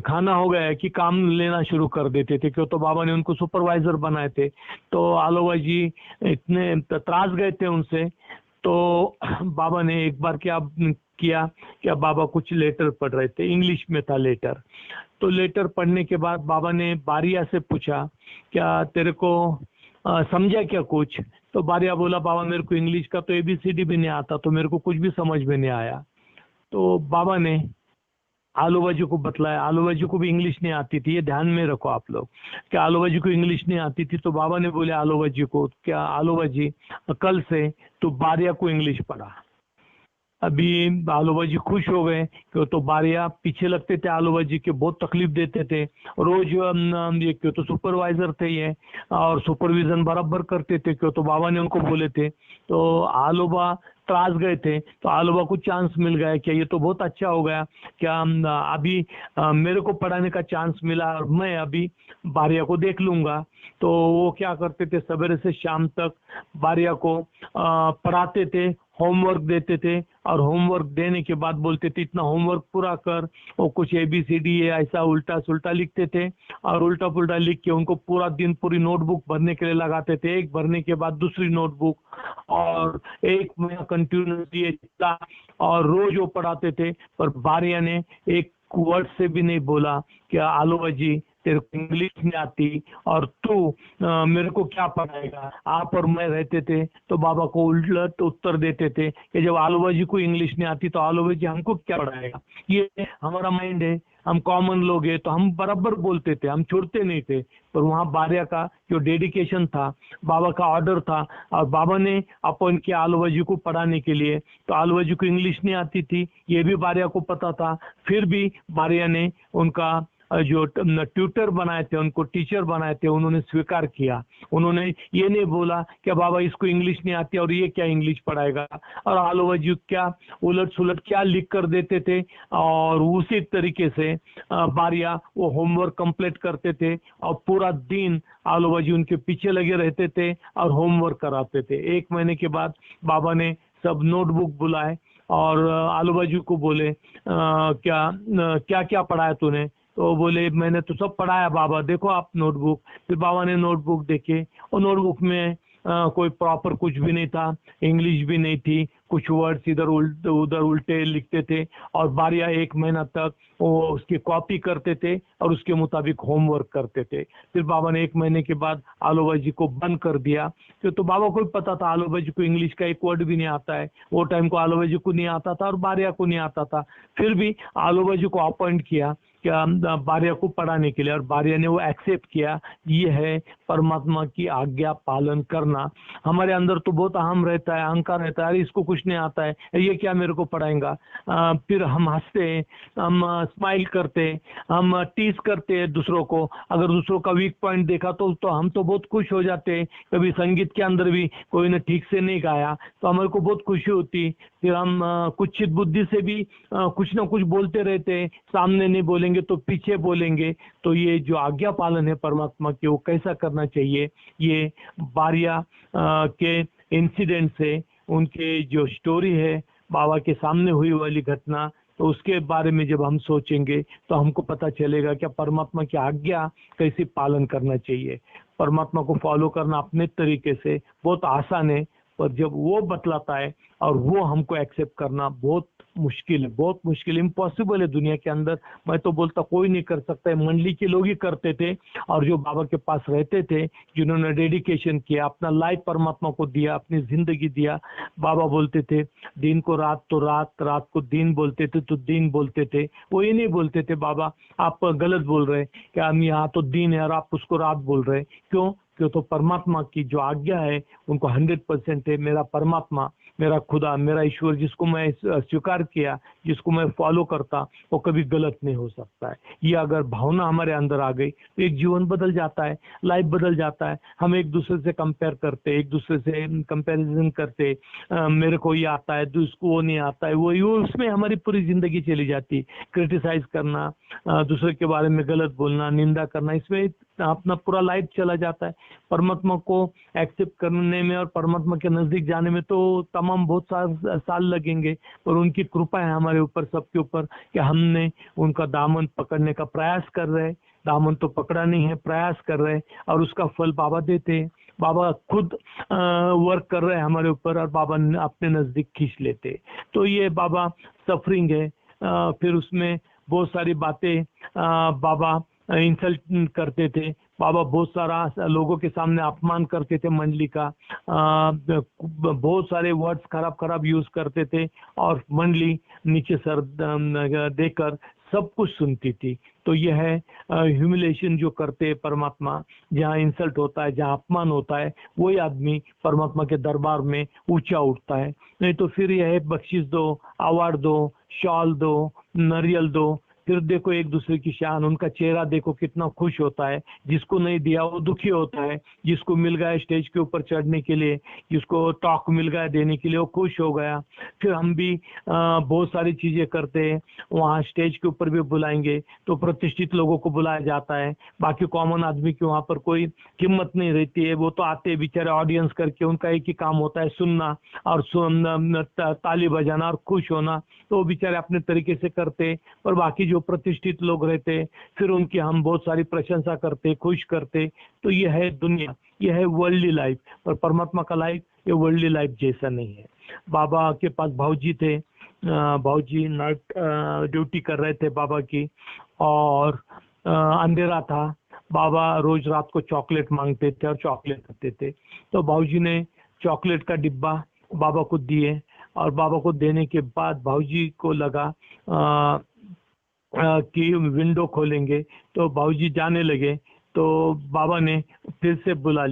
खाना हो गया कि काम लेना शुरू कर देते थे, क्यों तो बाबा ने उनको सुपरवाइजर बनाए थे। तो आलूबा जी इतने त्रास गए थे उनसे। तो बाबा ने एक बार क्या किया, क्या बाबा कुछ लेटर पढ़ रहे थे, इंग्लिश में था लेटर। तो लेटर पढ़ने के बाद बाबा ने बारिया से पूछा, क्या तेरे को समझा क्या कुछ? तो बारिया बोला, बाबा मेरे को इंग्लिश का तो एबीसीडी भी नहीं आता, तो मेरे को कुछ भी समझ में नहीं आया। तो बाबा ने आलूबा जी को बतलाया। आलूबा जी को भी इंग्लिश नहीं आती थी, ये ध्यान में रखो आप लोग, क्या आलूबा जी को इंग्लिश नहीं आती थी। तो बाबा ने बोले आलूबा जी को, क्या आलूबा जी कल से तू बारिया को इंग्लिश पढ़ा। अभी आलूबा जी खुश हो गए, क्यों तो बारिया पीछे लगते थे आलूबा जी के, बहुत तकलीफ देते थे रोज। ये क्यों तो सुपरवाइजर थे ये, और सुपरविजन बराबर करते थे, क्यों तो बाबा ने उनको बोले थे। तो आलूबा त्रास गए थे। तो आलूबा को चांस मिल गया, क्या ये तो बहुत अच्छा हो गया, क्या अभी मेरे को पढ़ाने का चांस मिला और मैं अभी बारिया को देख लूंगा। तो वो क्या करते थे, सवेरे से शाम तक बारिया को पढ़ाते थे, होमवर्क देते थे, और होमवर्क देने के बाद बोलते थे इतना होमवर्क पूरा कर। वो कुछ ABCD ऐसा उल्टा सुल्टा लिखते थे, और उल्टा पुल्टा लिख के उनको पूरा दिन पूरी नोटबुक भरने के लिए लगाते थे, एक भरने के बाद दूसरी नोटबुक, और एक महीना कंटिन्यूसली चला, और रोज वो पढ़ाते थे। पर बारिया ने एक वर्ड से भी नहीं बोला कि आलूबा जी तेरे को इंग्लिश नहीं आती और तू मेरे को क्या पढ़ाएगा। आप और मैं रहते थे तो बाबा को उल्ट उत्तर देते थे कि जब आलूबा जी को इंग्लिश नहीं आती तो आलूबा जी हमको क्या पढ़ाएगा। ये हमारा माइंड है, हम कॉमन लोग हैं, तो हम बराबर बोलते थे, हम छोड़ते नहीं थे। पर वहाँ बारिया का जो डेडिकेशन था, बाबा का ऑर्डर था, और बाबा ने अपॉइंट किया आलूबा जी को पढ़ाने के लिए। तो आलूबा जी को इंग्लिश नहीं आती थी, ये भी बारिया को पता था। फिर भी बारिया ने उनका जो ट्यूटर बनाए थे, उनको टीचर बनाए थे, उन्होंने स्वीकार किया। उन्होंने ये नहीं बोला कि बाबा इसको इंग्लिश नहीं आती और ये क्या इंग्लिश पढ़ाएगा। और आलूबा जी क्या उलट सुलट क्या लिख कर देते थे, और उसी तरीके से बारिया वो होमवर्क कंप्लीट करते थे, और पूरा दिन आलूबा जी उनके पीछे लगे रहते थे और होमवर्क कराते थे। 1 महीने के बाद बाबा ने सब नोटबुक बुलाए और आलूबा जी को बोले क्या क्या पढ़ाया तूने? तो बोले मैंने तो सब पढ़ाया बाबा, देखो आप नोटबुक। फिर बाबा ने नोटबुक देखे, और नोटबुक में कोई प्रॉपर कुछ भी नहीं था, इंग्लिश भी नहीं थी, कुछ वर्ड्स इधर उधर उल्टे लिखते थे। और बारिया 1 महीना तक वो उसकी कॉपी करते थे और उसके मुताबिक होमवर्क करते थे। फिर बाबा ने 1 महीने के बाद आलूबा जी को बंद कर दिया, तो बाबा को भी पता था आलूबा जी को इंग्लिश का एक वर्ड भी नहीं आता है। वो टाइम को आलूबा जी को नहीं आता था और बारिया को नहीं आता था। फिर भी आलूबा जी को अपॉइंट किया क्या बारिया को पढ़ाने के लिए, और बारिया ने वो एक्सेप्ट किया। ये है परमात्मा की आज्ञा पालन करना। हमारे अंदर तो बहुत अहम रहता है, अहंकार रहता है, अरे इसको कुछ नहीं आता है, ये क्या मेरे को पढ़ाएगा। फिर हम हंसते हैं, हम स्माइल करते हैं, हम टीज करते हैं दूसरों को। अगर दूसरों का वीक पॉइंट देखा तो हम तो बहुत खुश हो जाते हैं। कभी संगीत के अंदर भी कोई ने ठीक से नहीं गाया तो हमारे को बहुत खुशी होती। फिर हम कुछ बुद्धि से भी कुछ ना कुछ बोलते रहते हैं, सामने नहीं बोलेंगे तो पीछे बोलेंगे। तो ये जो आज्ञा पालन है परमात्मा की, वो कैसा करना चाहिए, ये बारिया के इंसिडेंट से, उनके जो स्टोरी है बाबा के सामने हुई वाली घटना, तो उसके बारे में जब हम सोचेंगे तो हमको पता चलेगा कि परमात्मा की आज्ञा कैसे पालन करना चाहिए। परमात्मा को फॉलो करना अपने तरीके से बहुत आसान है, पर जब वो बतलाता है और वो हमको एक्सेप्ट करना बहुत मुश्किल है, बहुत मुश्किल, इम्पॉसिबल है दुनिया के अंदर। मैं तो बोलता कोई नहीं कर सकता है, मंडली के लोग ही करते थे। और जो बाबा के पास रहते थे, जिन्होंने डेडिकेशन किया, अपना लाइफ परमात्मा को दिया, अपनी जिंदगी दिया। बाबा बोलते थे दिन को रात तो रात, रात को दिन बोलते थे तो दिन बोलते थे। वो ये नहीं बोलते थे बाबा आप गलत बोल रहे हैं, क्या हम यहाँ तो दिन है और आप उसको रात बोल रहे हैं। क्यों? क्यों तो परमात्मा की जो आज्ञा है उनको 100% है। मेरा परमात्मा, मेरा खुदा, मेरा ईश्वर जिसको मैं स्वीकार किया, जिसको मैं फॉलो करता, वो कभी गलत नहीं हो सकता है। ये अगर भावना हमारे अंदर आ गई तो एक जीवन बदल जाता है, लाइफ बदल जाता है। हम एक दूसरे से कंपेयर करते, एक दूसरे से कंपैरिजन करते, मेरे को ये आता है तो इसको वो नहीं आता है, वो उसमें हमारी पूरी जिंदगी चली जाती। क्रिटिसाइज करना, दूसरे के बारे में गलत बोलना, निंदा करना, इसमें अपना पूरा लाइफ चला जाता है। परमात्मा को एक्सेप्ट करने में और परमात्मा के नजदीक जाने में तो तमाम बहुत साल लगेंगे, पर उनकी कृपा है हमारे ऊपर, सबके ऊपर, कि हमने उनका दामन पकड़ने का प्रयास कर रहे हैं। दामन तो पकड़ा नहीं है, प्रयास कर रहे हैं, और उसका फल बाबा देते हैं। बाबा खुद वर्क कर रहे हैं हमारे ऊपर, और बाबा अपने नजदीक खींच लेते हैं। तो ये बाबा सफरिंग है। फिर उसमें बहुत सारी बातें बाबा इंसल्ट करते थे। बाबा बहुत सारा लोगों के सामने अपमान करते थे मंडली का, बहुत सारे वर्ड्स खराब खराब यूज करते थे, और मंडली नीचे सर देकर सब कुछ सुनती थी। तो यह है ह्यूमिलेशन जो करते हैं परमात्मा। जहाँ इंसल्ट होता है, जहाँ अपमान होता है, वही आदमी परमात्मा के दरबार में ऊंचा उठता है। नहीं तो फिर यह है बख्शिश दो, अवार्ड दो, शॉल दो, नरियल दो, फिर देखो एक दूसरे की शान, उनका चेहरा देखो कितना खुश होता है। जिसको नहीं दिया वो दुखी होता है, जिसको मिल गया स्टेज के ऊपर चढ़ने के लिए, जिसको टॉक मिल गया देने के लिए, वो खुश हो गया। फिर हम भी बहुत सारी चीजें करते हैं, वहाँ स्टेज के ऊपर भी बुलाएंगे तो प्रतिष्ठित लोगों को बुलाया जाता है। बाकी कॉमन आदमी की वहाँ पर कोई कीमत नहीं रहती है। वो तो आते हैं बेचारे ऑडियंस करके, उनका एक ही काम होता है सुनना और ताली बजाना और खुश होना। तो वो बेचारे अपने तरीके से करते, पर बाकी जो प्रतिष्ठित लोग रहते फिर उनकी हम बहुत सारी प्रशंसा करते, खुश करते। तो ये है दुनिया, ये है वर्ल्डली लाइफ। पर परमात्मा का लाइफ ये वर्ल्डली लाइफ जैसा नहीं है। बाबा के पास भाऊजी थे, भाऊजी नाइट ड्यूटी कर रहे थे बाबा की, और अंधेरा था। बाबा रोज रात को चॉकलेट मांगते थे और चॉकलेट खाते थे। तो भाऊजी ने चॉकलेट का डिब्बा बाबा को दिए, और बाबा को देने के बाद भाऊजी को लगा कि विंडो खोलेंगे, तो भाऊजी जाने लगे। तो बाबा ने फिर से बुला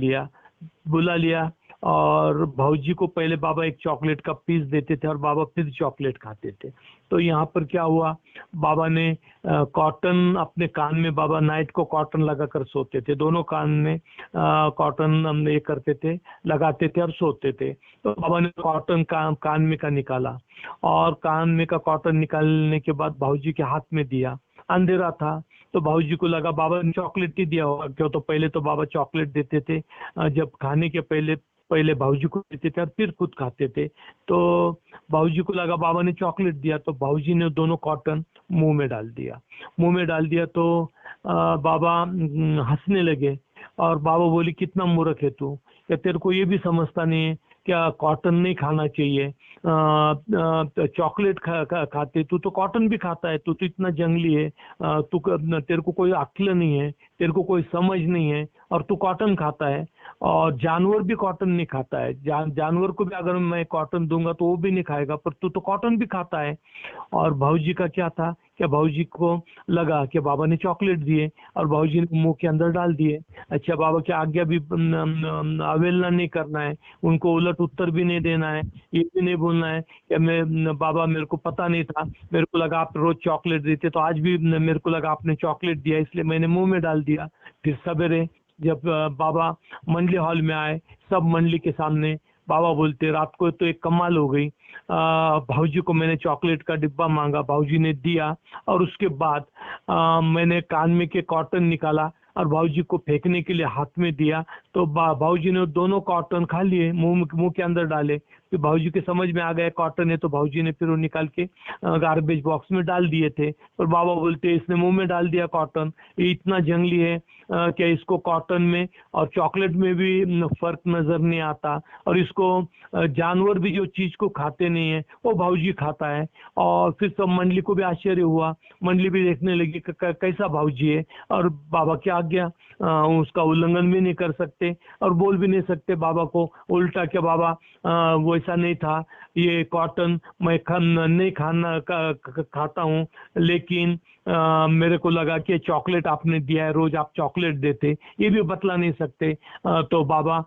लिया, और भाऊजी को पहले बाबा एक चॉकलेट का पीस देते थे और बाबा फिर चॉकलेट खाते थे। तो यहाँ पर क्या हुआ, बाबा ने कॉटन अपने कान में, बाबा नाइट को कॉटन लगाकर सोते थे, दोनों कान में कॉटन ये करते थे, लगाते थे और सोते थे। तो बाबा ने कॉटन कान में का निकाला, और कान में का कॉटन निकालने के बाद भाऊजी के हाथ में दिया। अंधेरा था तो भाऊजी को लगा बाबा ने चॉकलेट ही दिया होगा, क्यों तो पहले तो बाबा चॉकलेट देते थे, जब खाने के पहले भाऊजी को देते थे और फिर खुद खाते थे। तो भाऊजी को लगा बाबा ने चॉकलेट दिया, तो भाऊजी ने दोनों कॉटन मुंह में डाल दिया। तो बाबा हंसने लगे, और बाबा बोली कितना मूर्ख है तू, क्या तेरे को ये भी समझता नहीं है क्या कॉटन नहीं खाना चाहिए, चॉकलेट खाते, तू तो कॉटन भी खाता है, तू तो इतना जंगली है, तेरे को कोई अक्ल नहीं है, तेरे को कोई समझ नहीं है, और तू कॉटन खाता है। और जानवर भी कॉटन नहीं खाता है, जानवर को भी अगर मैं कॉटन दूंगा तो वो भी नहीं खाएगा, पर तू तो कॉटन भी खाता है। और भाऊजी का क्या था, क्या भाऊजी को लगा कि बाबा ने चॉकलेट दिए और भाऊजी ने मुंह के अंदर डाल दिए। अच्छा, बाबा की आज्ञा भी अवहेलना नहीं करना है, उनको उलट उत्तर भी नहीं देना है, ये भी नहीं बोलना है कि मैं बाबा मेरे को पता नहीं था, मेरे को लगा आप रोज चॉकलेट देते, तो आज भी मेरे को लगा आपने चॉकलेट दिया इसलिए मैंने मुंह में डाल दिया। फिर सवेरे जब बाबा मंडली हॉल में आए, सब मंडली के सामने, बाबा बोलते रात को तो एक कमाल हो गई, भाऊजी को मैंने चॉकलेट का डिब्बा मांगा, भाऊजी ने दिया, और उसके बाद मैंने कान में के कॉटन निकाला और भाऊजी को फेंकने के लिए हाथ में दिया। तो भाऊजी ने दोनों कॉटन खा लिए, मुंह के अंदर डाले। फिर भाऊजी के समझ में आ गया कॉटन है, तो भाऊजी ने फिर वो निकाल के गार्बेज बॉक्स में डाल दिए थे। पर बाबा बोलते इसने मुंह में डाल दिया कॉटन, ये इतना जंगली है क्या इसको कॉटन में और चॉकलेट में भी फर्क नजर नहीं आता, और इसको जानवर भी जो चीज को खाते नहीं है वो भाऊजी खाता है। और फिर सब मंडली को भी आश्चर्य हुआ, मंडली भी देखने लगी कैसा भाऊजी है, और बाबा की आज्ञा उसका उल्लंघन भी नहीं कर सकते और बोल भी नहीं सकते बाबा को उल्टा कि बाबा वैसा नहीं था, ये कॉटन मैं नहीं खाता हूँ, लेकिन मेरे को लगा कि चॉकलेट आपने दिया है, रोज आप चॉकलेट देते, ये भी बतला नहीं सकते। तो बाबा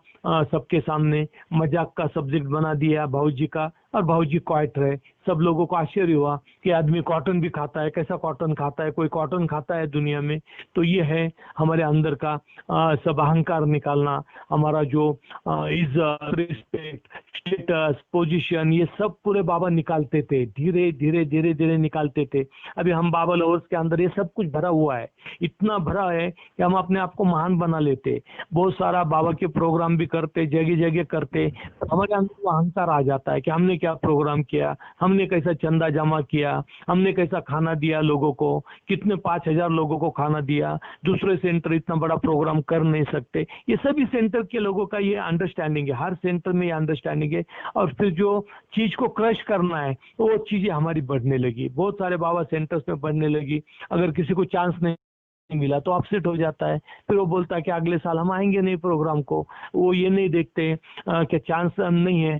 सबके सामने मजाक का सब्जेक्ट बना दिया भाऊजी का, और भाऊजी क्वाइट रहे। सब लोगों को आश्चर्य हुआ कि आदमी कॉटन भी खाता है, कैसा कॉटन खाता है, कोई कॉटन खाता है दुनिया में? तो ये है हमारे अंदर का सब अहंकार निकालना, हमारा जो इज्जत, रिस्पेक्ट, स्टेटस, पोजीशन, ये सब पूरे बाबा निकालते थे, धीरे धीरे धीरे धीरे निकालते थे। अभी हम बाबा लवर्स के अंदर ये सब कुछ भरा हुआ है, इतना भरा है कि हम अपने आप को महान बना लेते, बहुत सारा बाबा के प्रोग्राम भी करते, जगह जगह करते, तो हमारे अंदर वो अहंकार आ जाता है कि हमने क्या प्रोग्राम किया, हमने कैसा चंदा जमा किया, हमने कैसा खाना दिया लोगों को, कितने 5,000 लोगों को खाना दिया, दूसरे सेंटर इतना बड़ा प्रोग्राम कर नहीं सकते। ये सभी सेंटर के लोगों का ये अंडरस्टैंडिंग है, हर सेंटर में ये अंडरस्टैंडिंग है। और फिर जो चीज को क्रश करना है वो चीजें हमारी बढ़ने लगी, बहुत सारे बाबा सेंटर्स में बढ़ने लगी। अगर किसी को चांस नहीं मिला तो अपसेट हो जाता है, फिर वो बोलता है कि अगले साल हम आएंगे नहीं प्रोग्राम को। वो ये नहीं देखते कि चांस नहीं है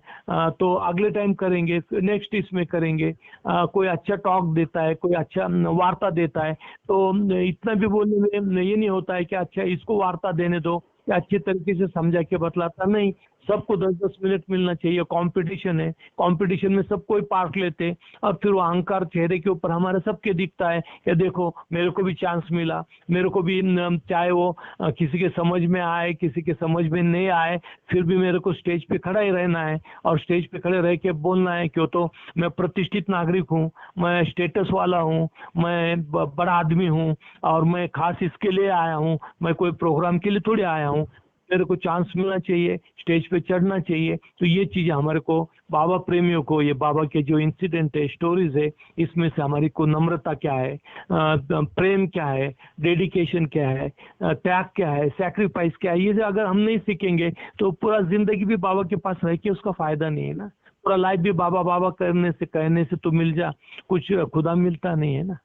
तो अगले टाइम करेंगे, नेक्स्ट इसमें करेंगे। कोई अच्छा टॉक देता है, कोई अच्छा वार्ता देता है, तो इतना भी बोलने में ये नहीं होता है कि अच्छा इसको वार्ता देने दो, या अच्छे तरीके से समझा के बतलाता नहीं। सबको 10-10 मिनट मिलना चाहिए, कंपटीशन है, कंपटीशन में सब कोई पार्ट लेते, और फिर वो अहंकार चेहरे के ऊपर हमारे सबके दिखता है कि देखो मेरे को भी चांस मिला, मेरे को भी चाहे वो किसी के समझ में आए, किसी के समझ में नहीं आए, फिर भी मेरे को स्टेज पे खड़ा ही रहना है, और स्टेज पे खड़े रह के बोलना है। क्यों? तो मैं प्रतिष्ठित नागरिक हूँ, मैं स्टेटस वाला हूँ, मैं बड़ा आदमी हूँ, और मैं खास इसके लिए आया हूँ, मैं कोई प्रोग्राम के लिए थोड़ी आया हूँ, मेरे को चांस मिलना चाहिए, स्टेज पे चढ़ना चाहिए। तो ये चीजें हमारे को, बाबा प्रेमियों को, ये बाबा के जो इंसिडेंट है, स्टोरीज है, इसमें से हमारी को नम्रता क्या है, प्रेम क्या है, डेडिकेशन क्या है, त्याग क्या है, सैक्रिफाइस क्या है, ये जो अगर हम नहीं सीखेंगे तो पूरा जिंदगी भी बाबा के पास रह के उसका फायदा नहीं है ना। पूरा लाइफ भी बाबा बाबा करने से, कहने से तो मिल जा, कुछ खुदा मिलता नहीं है ना।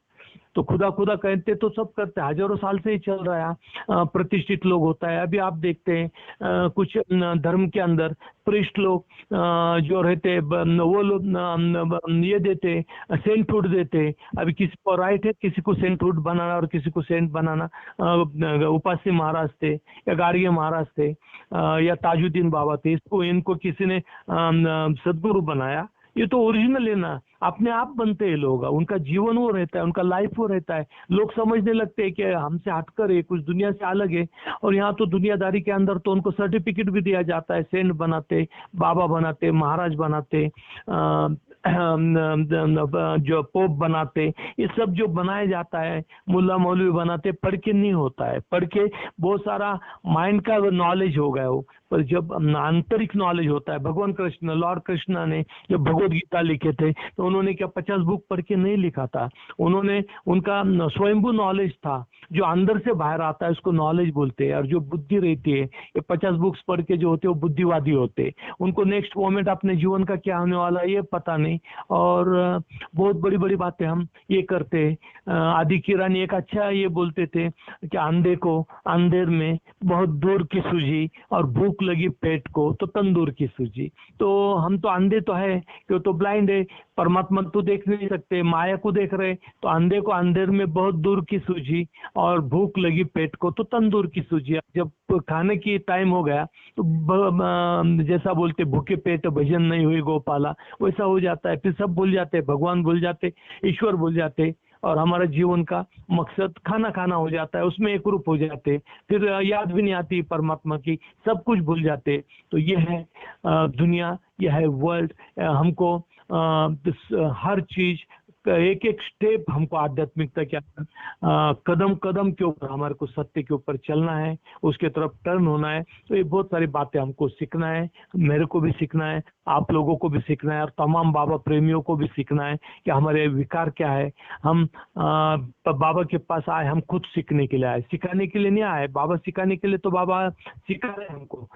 तो खुदा खुदा कहते तो सब करते, हजारों साल से ही चल रहा है, प्रतिष्ठित लोग होता है। अभी आप देखते हैं कुछ धर्म के अंदर प्रिस्ट लोग जो रहते वो लोग ये देते, सेंटहुड देते। अभी किसी को राइट है किसी को सेंटहुड बनाना और किसी को सेंट बनाना। उपास्य महाराज थे या गाड़िया महाराज थे या ताजुद्दीन बाबा थे, इसको इनको किसी ने सदगुरु बनाया। ये तो ओरिजिनल है ना, अपने आप बनते हैं लोग, उनका जीवन वो रहता है, उनका लाइफ वो रहता है। लोग समझने लगते हैं कि हमसे हटकर है, कुछ दुनिया से अलग है। और यहाँ तो दुनियादारी के अंदर तो उनको सर्टिफिकेट भी दिया जाता है, सेंट बनाते, बाबा बनाते, महाराज बनाते, जो पोप बनाते, ये सब जो बनाया जाता है, मुल्ला मौलवी बनाते, पढ़ के नहीं होता है। पढ़ के बहुत सारा माइंड का नॉलेज हो गया हो, पर जब आंतरिक नॉलेज होता है, भगवान कृष्ण, लॉर्ड कृष्णा ने जब भगवद गीता लिखे थे तो उन्होंने क्या 50 बुक पढ़ के नहीं लिखा था। उन्होंने, उनका स्वयंभू नॉलेज था जो अंदर से बाहर आता है, उसको नॉलेज बोलते हैं। और जो बुद्धि रहती है, ये 50 बुक्स पढ़ के जो होते हैं वो बुद्धिवादी होते हैं। उनको नेक्स्ट मोमेंट अपने जीवन का क्या होने वाला है ये पता नहीं, और बहुत बड़ी बड़ी बातें हम ये करते हैं। आदि की रानी एक अच्छा ये बोलते थे कि अंधे को अंधेर में बहुत दूर की सूझी, और भूख लगी पेट को तो तंदूर की सूझी। तो हम तो अंधे तो है, क्यों? तो ब्लाइंड है, परमात्मा तो देख नहीं सकते, माया को देख रहे। तो अंधे को अंधेर में बहुत दूर की सूझी, और भूख लगी पेट को तो तंदूर की सूझी। जब खाने की टाइम हो गया तो जैसा बोलते, भूखे पेट भजन नहीं हुई गोपाला, वैसा हो जाता है। फिर सब भूल जाते, भगवान भूल जाते, ईश्वर भूल जाते, और हमारा जीवन का मकसद खाना खाना हो जाता है, उसमें एक रूप हो जाते, फिर याद भी नहीं आती परमात्मा की, सब कुछ भूल जाते। तो ये है दुनिया, यह है वर्ल्ड। हमको हर चीज, एक एक स्टेप हमको आध्यात्मिकता के कदम कदम के ऊपर हमारे को सत्य के ऊपर चलना है, उसके तरफ टर्न होना है। तो ये बहुत सारी बातें हमको सीखना है, मेरे को भी सीखना है, आप लोगों को भी सीखना है, और तमाम बाबा प्रेमियों को भी सीखना है कि हमारे विकार क्या है। हम बाबा के पास आए, हम खुद सीखने के लिए आए, सिखाने के लिए नहीं आए। बाबा सिखाने के लिए तो बाबा सिखा रहे हैं हमको,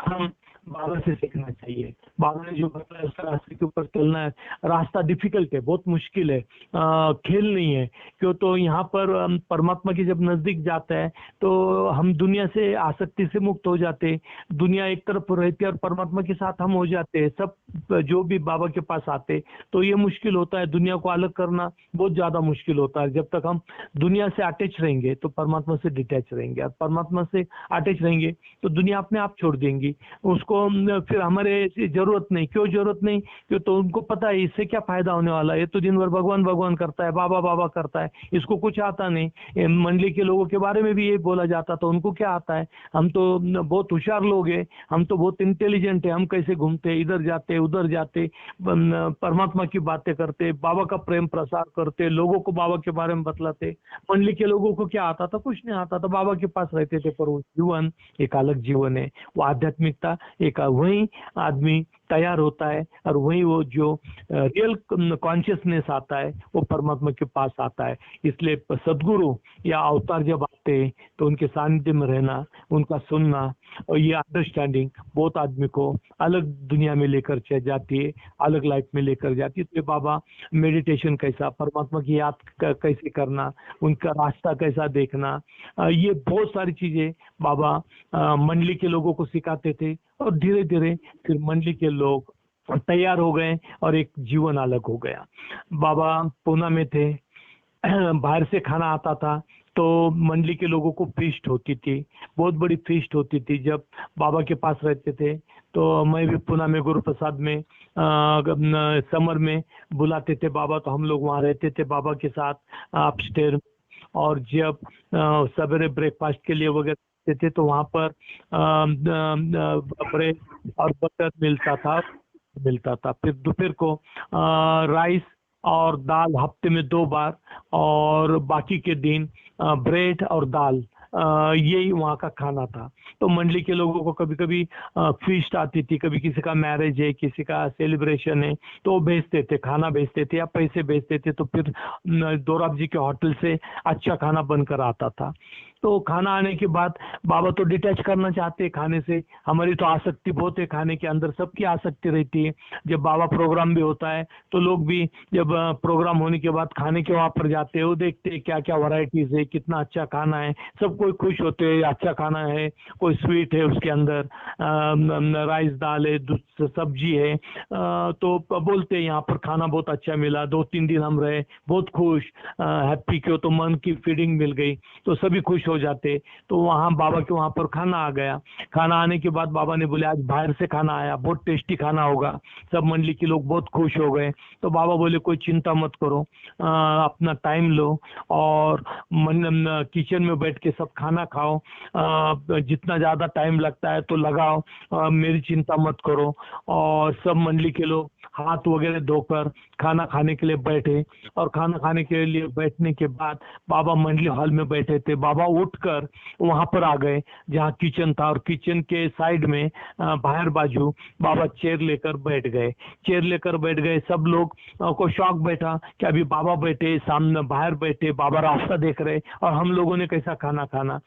हम बाबा से सीखना चाहिए। बाबा ने जो बताया उस रास्ते के ऊपर चलना है। रास्ता डिफिकल्ट है, बहुत मुश्किल है, खेल नहीं है। क्यों? तो यहाँ पर परमात्मा के जब नजदीक जाता है तो हम दुनिया से आसक्ति से मुक्त हो जाते हैं। दुनिया एक तरफ रहती है और परमात्मा के साथ हम हो जाते हैं। सब जो भी बाबा के पास आते तो ये मुश्किल होता है, दुनिया को अलग करना बहुत ज्यादा मुश्किल होता है। जब तक हम दुनिया से अटैच रहेंगे तो परमात्मा से डिटैच रहेंगे, और परमात्मा से अटैच रहेंगे तो दुनिया अपने आप छोड़ देंगी उसको। फिर हमारे जरूरत नहीं। क्यों जरूरत नहीं? क्यों? तो उनको पता है इससे क्या फायदा होने वाला है। ये तो दिन भर भगवान भगवान करता है, बाबा बाबा करता है, इसको कुछ आता नहीं। मंडली के लोगों के बारे में भी ये बोला जाता, तो उनको क्या आता है? हम तो बहुत होशियार लोग हैं, हम तो बहुत इंटेलिजेंट है, हम कैसे घूमते इधर जाते उधर जाते, परमात्मा की बातें करते, बाबा का प्रेम प्रसार करते, लोगों को बाबा के बारे में बतलाते। मंडली के लोगों को क्या आता था? कुछ नहीं आता था, बाबा के पास रहते थे। पर वो जीवन एक अलग जीवन है, वो आध्यात्मिकता एक, वही आदमी तैयार होता है और वही वो जो रियल कॉन्शियसनेस आता है वो परमात्मा के पास आता है। इसलिए सदगुरु या अवतार जब आते हैं तो उनके सानिध्य में रहना, उनका सुनना और ये अंडरस्टैंडिंग बहुत आदमी को अलग दुनिया में लेकर चल जाती है, अलग लाइफ में लेकर जाती है। तो बाबा मेडिटेशन कैसा, परमात्मा की याद कैसे करना, उनका रास्ता कैसा देखना, ये बहुत सारी चीजें बाबा मंडली के लोगों को सिखाते थे। और धीरे धीरे फिर मंडली के लोग तैयार हो गए और एक जीवन अलग हो गया। बाबा पूना में थे, बाहर से खाना आता था तो मंडली के लोगों को फीस्ट होती थी, बहुत बड़ी फीस्ट होती थी। जब बाबा के पास रहते थे तो मैं भी पुणे में गुरु प्रसाद में समर में बुलाते थे बाबा, तो हम लोग वहाँ रहते थे बाबा के साथ अपस्टेयर। और जब सवेरे ब्रेकफास्ट के लिए वगैरह थे तो वहाँ पर ब्रेड और बटर मिलता था। फिर दोपहर को राइस और दाल हफ्ते में 2 बार, और बाकी के दिन ब्रेड और दाल, यही वहाँ का खाना था। तो मंडली के लोगों को कभी कभी फीस्ट आती थी, कभी किसी का मैरिज है, किसी का सेलिब्रेशन है, तो वो भेजते थे, खाना भेजते थे या पैसे भेजते थे। तो फिर दोराब जी के होटल से अच्छा खाना बनकर आता था। तो खाना आने के बाद बाबा तो डिटैच करना चाहते हैं खाने से। हमारी तो आसक्ति बहुत है खाने के अंदर, सबकी आसक्ति रहती है। जब बाबा प्रोग्राम भी होता है तो लोग भी जब प्रोग्राम होने के बाद खाने के वहाँ पर जाते हैं, वो देखते हैं क्या क्या वैरायटीज है, कितना अच्छा खाना है, सब कोई खुश होते हैं, अच्छा खाना है, कोई स्वीट है उसके अंदर, राइस दाल है, सब्जी है, तो बोलते हैं यहाँ पर खाना बहुत अच्छा मिला, 2-3 दिन हम रहे, बहुत खुश, हैप्पी, क्यों? तो मन की फीडिंग मिल गई, तो सभी खुश हो जाते। तो वहाँ बाबा के वहाँ पर खाना आ गया। खाना आने के बाद बाबा ने बोले आज बाहर से खाना आया, बहुत टेस्टी खाना होगा। सब मंडली के लोग बहुत खुश हो गए। तो बाबा बोले कोई चिंता मत करो, अपना टाइम लो और किचन में बैठ के सब खाना खाओ, जितना ज़्यादा टाइम लगता है तो लगाओ, मेरी चिंता मत करो। और सब मंडली के लोग हाथ वगैरह धोकर खाना खाने के लिए बैठे। और खाना खाने के लिए बैठने के बाद बाबा मंडली हॉल में बैठे थे। बाबा उठकर वहां पर आ गए जहाँ किचन था, और किचन के साइड में बाहर बाजू बाबा चेयर लेकर बैठ गए। सब लोग को शौक बैठा कि अभी बाबा बैठे सामने, बाहर बैठे, बाबा रास्ता देख रहे और हम लोगों ने कैसा खाना खाना।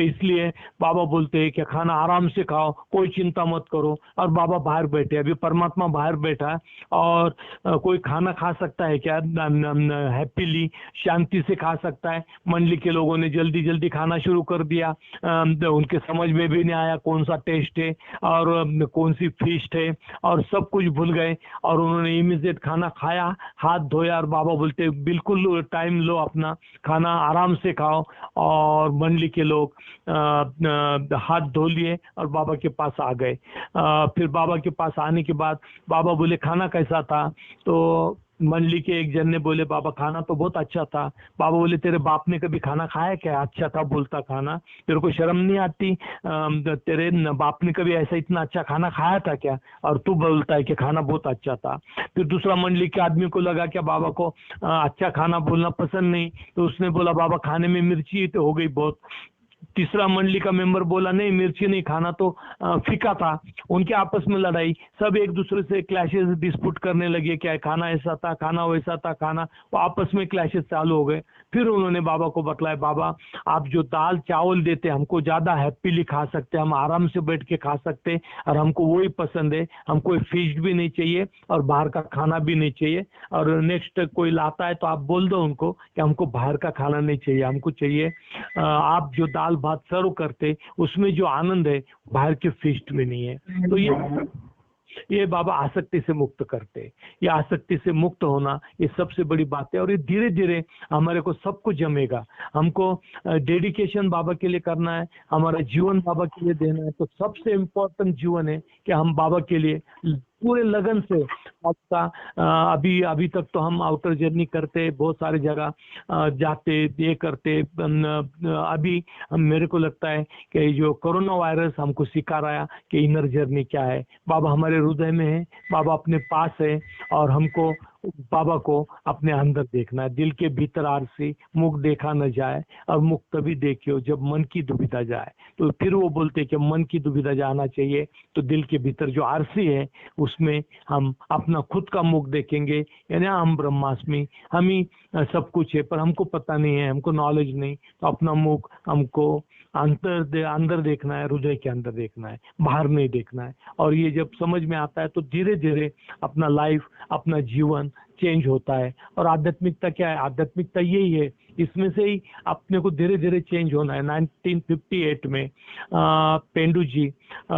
इसलिए बाबा बोलते हैं कि खाना आराम से खाओ, कोई चिंता मत करो। और बाबा बाहर बैठे, अभी परमात्मा बाहर बैठा, और कोई खाना खा सकता है क्या? हैप्पीली, शांति से खा सकता है? मंडली के लोगों ने जल्दी जल्दी खाना शुरू कर दिया। उनके समझ में भी नहीं आया कौन सा टेस्ट है और कौन सी फीस्ट है, और सब कुछ भूल गए। और उन्होंने इमीडिएट खाना खाया, हाथ धोया, और बाबा बोलते बिल्कुल टाइम लो, अपना खाना आराम से खाओ। और मंडली के लोग हाथ धो लिए और बाबा के पास आ गए। फिर बाबा के पास आने के बाद बाबा बोले खाना कैसा था? तो मंडली के एक जन ने बोले बाबा खाना तो बहुत अच्छा था। बाबा बोले तेरे बाप ने कभी खाना खाया क्या? अच्छा था बोलता खाना, तेरे को शर्म नहीं आती? तेरे बाप ने कभी ऐसा इतना अच्छा खाना खाया था क्या, और तू बोलता है कि खाना बहुत अच्छा था? फिर दूसरा मंडली के आदमी को लगा क्या बाबा को अच्छा खाना बोलना पसंद नहीं, तो उसने बोला बाबा खाने में मिर्ची तो हो गई बहुत, तीसरा मंडली का मेंबर बोला नहीं मिर्ची नहीं खाना, तो फीका था। उनके आपस में लड़ाई, सब एक दूसरे से क्लैशेस डिस्प्यूट करने लगे, क्या खाना ऐसा था, खाना वैसा था, खाना, वो आपस में क्लैशेस चालू हो गए। फिर उन्होंने बाबा को बतलाया, बाबा आप जो दाल चावल देते हमको ज़्यादा हैप्पीली खा सकते, हम आराम से बैठ के खा सकते, और हमको वही पसंद है, हमको फीस्ट भी नहीं चाहिए और बाहर का खाना भी नहीं चाहिए। और नेक्स्ट कोई लाता है तो आप बोल दो उनको कि हमको बाहर का खाना नहीं चाहिए, हमको चाहिए आप जो दाल भात सर्व करते उसमें जो आनंद है बाहर के फीस्ट में नहीं है। तो ये बाबा आसक्ति से मुक्त करते। ये आसक्ति से मुक्त होना ये सबसे बड़ी बात है, और ये धीरे धीरे हमारे को सब कुछ जमेगा। हमको डेडिकेशन बाबा के लिए करना है, हमारा जीवन बाबा के लिए देना है। तो सबसे इम्पोर्टेंट जीवन है कि हम बाबा के लिए पूरे लगन से आपका अभी तक तो हम आउटर जर्नी करते, बहुत सारी जगह जाते, ये करते। अभी मेरे को लगता है कि जो कोरोना वायरस हमको सिखा रहा है कि इनर जर्नी क्या है। बाबा हमारे हृदय में है, बाबा अपने पास है, और हमको बाबा को अपने अंदर देखना है। दिल के भीतर आरसी, मुख देखा न जाए, और मुख तभी देखियो जब मन की दुविधा जाए। तो फिर वो बोलते कि मन की दुविधा जाना चाहिए, तो दिल के भीतर जो आरसी है उसमें हम अपना खुद का मुख देखेंगे, यानी हम ब्रह्मास्मि, हम ही सब कुछ है, पर हमको पता नहीं है, हमको नॉलेज नहीं। तो अपना मुख हमको अंदर देखना है, हृदय के अंदर देखना है, बाहर नहीं देखना है। और ये जब समझ में आता है तो धीरे धीरे अपना लाइफ, अपना जीवन चेंज होता है। और आध्यात्मिकता क्या है? आध्यात्मिकता यही है, इसमें से ही अपने को धीरे धीरे चेंज होना है। 1958 में पेंडू जी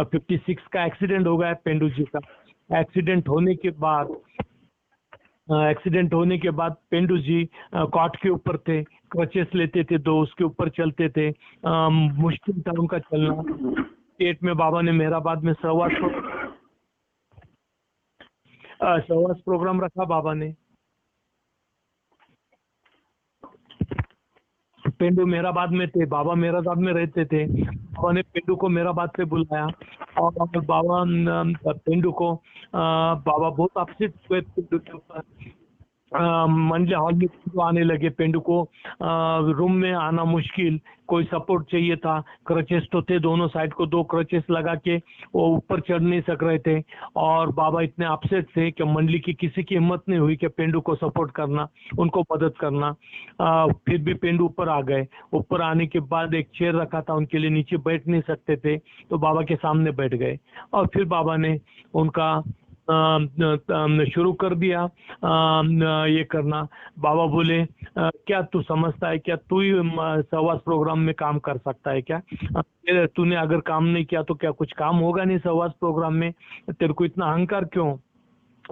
56 का एक्सीडेंट हो गया। पेंडू जी का एक्सीडेंट होने के बाद पेंडू जी कॉट के ऊपर थे, क्रचेस लेते थे, दो उसके ऊपर चलते थे। मुश्किल था उनका चलना। पेट में बाबा ने मेहराबाद में सहवास प्रोग्राम रखा बाबा ने। पेंडू मेहराबाद में थे, बाबा मेहराबाद में रहते थे। बाबा ने पेंडू को मेहराबाद से बुलाया, और बाबा पेंडू को बाबा बहुत अपसेट हुए पेंडू के ऊपर। मंडले हॉल में पेंडू आने लगे, पेंडू को रूम में आना मुश्किल, कोई सपोर्ट चाहिए था। क्रचेस तो थे दोनों साइड को, दो क्रचेस लगा के वो ऊपर चढ़ नहीं सक रहे थे। और बाबा इतने अपसेट थे कि मंडली की किसी की हिम्मत नहीं हुई कि पेंडू को सपोर्ट करना, उनको मदद करना। फिर भी पेंडू ऊपर आ गए। ऊपर आने के बाद एक चेयर रखा था उनके लिए, नीचे बैठ नहीं सकते थे, तो बाबा के सामने बैठ गए। और फिर बाबा ने उनका शुरू कर दिया ये करना। बाबा बोले क्या तू समझता है, क्या तू ही सहवास प्रोग्राम में काम कर सकता है क्या? तूने अगर काम नहीं किया तो क्या कुछ काम होगा नहीं सहवास प्रोग्राम में? तेरे को इतना अहंकार क्यों,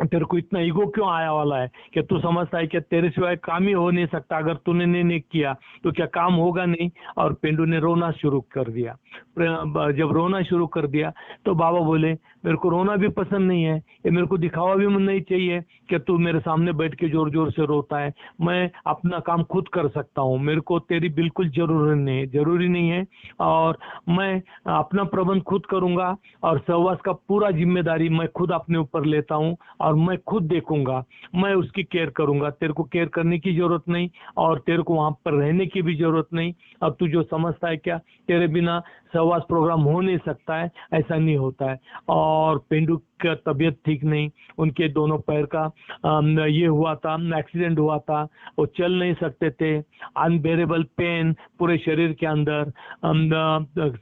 तेरे को इतना ईगो क्यों आया वाला है कि तू समझता है कि तेरे सिवाय काम ही हो नहीं सकता, अगर तूने नहीं किया तो क्या काम होगा नहीं? और पेंडू ने रोना शुरू कर दिया। जब रोना शुरू कर दिया तो बाबा बोले मेरे को रोना भी पसंद नहीं है, ये मेरे को दिखावा भी नहीं चाहिए कि तू मेरे सामने बैठ के जोर जोर से रोता है। मैं अपना काम खुद कर सकता हूँ, मेरे को तेरी बिल्कुल जरूरी नहीं है, और मैं अपना प्रबंध खुद करूंगा, और सहवास का पूरा जिम्मेदारी मैं खुद अपने ऊपर लेता हूँ, और मैं खुद देखूंगा, मैं उसकी केयर करूंगा। तेरे को केयर करने की जरूरत नहीं, और तेरे को वहां पर रहने की भी जरूरत नहीं। अब तू जो समझता है क्या तेरे बिना सहवास प्रोग्राम हो नहीं सकता है, ऐसा नहीं होता है। और पेंडू का तबीयत ठीक नहीं, उनके दोनों पैर का ये हुआ था, एक्सीडेंट हुआ था, वो चल नहीं सकते थे। अनबेरेबल पेन पूरे शरीर के अंदर,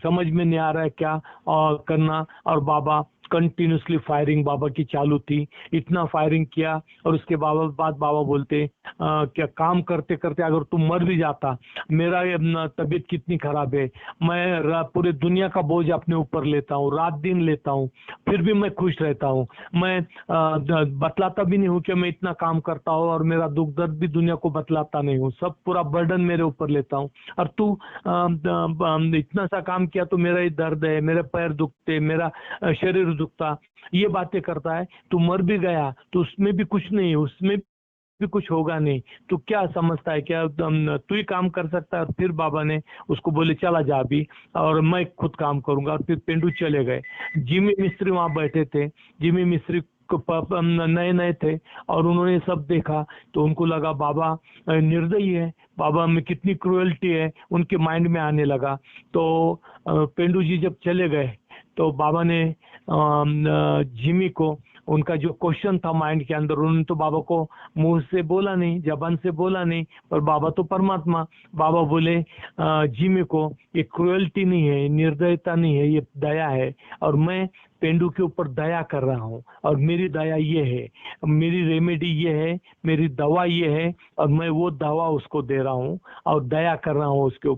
समझ में नहीं आ रहा है क्या और करना। और बाबा कंटिन्यूसली फायरिंग बाबा की चालू थी, इतना फायरिंग किया। और उसके बाद बाबा बोलते क्या काम करते करते अगर तुम मर भी जाता, मेरा तबीयत कितनी खराब है, मैं पूरे दुनिया का बोझ अपने ऊपर लेता हूँ, रात दिन लेता हूँ, फिर भी मैं खुश रहता हूँ। मैं बतलाता भी नहीं हूँ कि मैं इतना काम करता हूँ, और मेरा दुख दर्द भी दुनिया को बतलाता नहीं हूँ, सब पूरा बर्डन मेरे ऊपर लेता हूँ। और तू इतना सा काम किया तो मेरा ही दर्द है, मेरे पैर दुखते, मेरा शरीर दुखता, ये बातें करता है। तू मर भी गया तो उसमें भी कुछ नहीं, उसमें भी कुछ होगा नहीं, तो क्या समझता है क्या तू ही काम कर सकता है? फिर बाबा ने उसको बोले चला जा अभी, और मैं खुद काम करूंगा। और फिर पेंडू चले गए। जिमी मिस्त्री वहां बैठे थे। जिमी मिस्त्री नए नए थे और उन्होंने सब देखा, तो उनको लगा बाबा निर्दयी है, बाबा में कितनी क्रुएल्टी है, उनके माइंड में आने लगा। तो पेंडू जी जब चले गए तो बाबा ने जिमी को उनका जो क्वेश्चन था माइंड के अंदर, उन्होंने तो बाबा को मुंह से बोला नहीं, जबान से बोला नहीं, पर बाबा तो परमात्मा, बाबा बोले जिमी को ये क्रुएल्टी नहीं है, निर्दयता नहीं है, ये दया है, और मैं पेंडू के ऊपर दया कर रहा हूँ, और मेरी दया ये है, मेरी रेमेडी ये है, मेरी दवा ये है, और मैं वो दवा उसको दे रहा हूँ और दया कर रहा हूँ उसके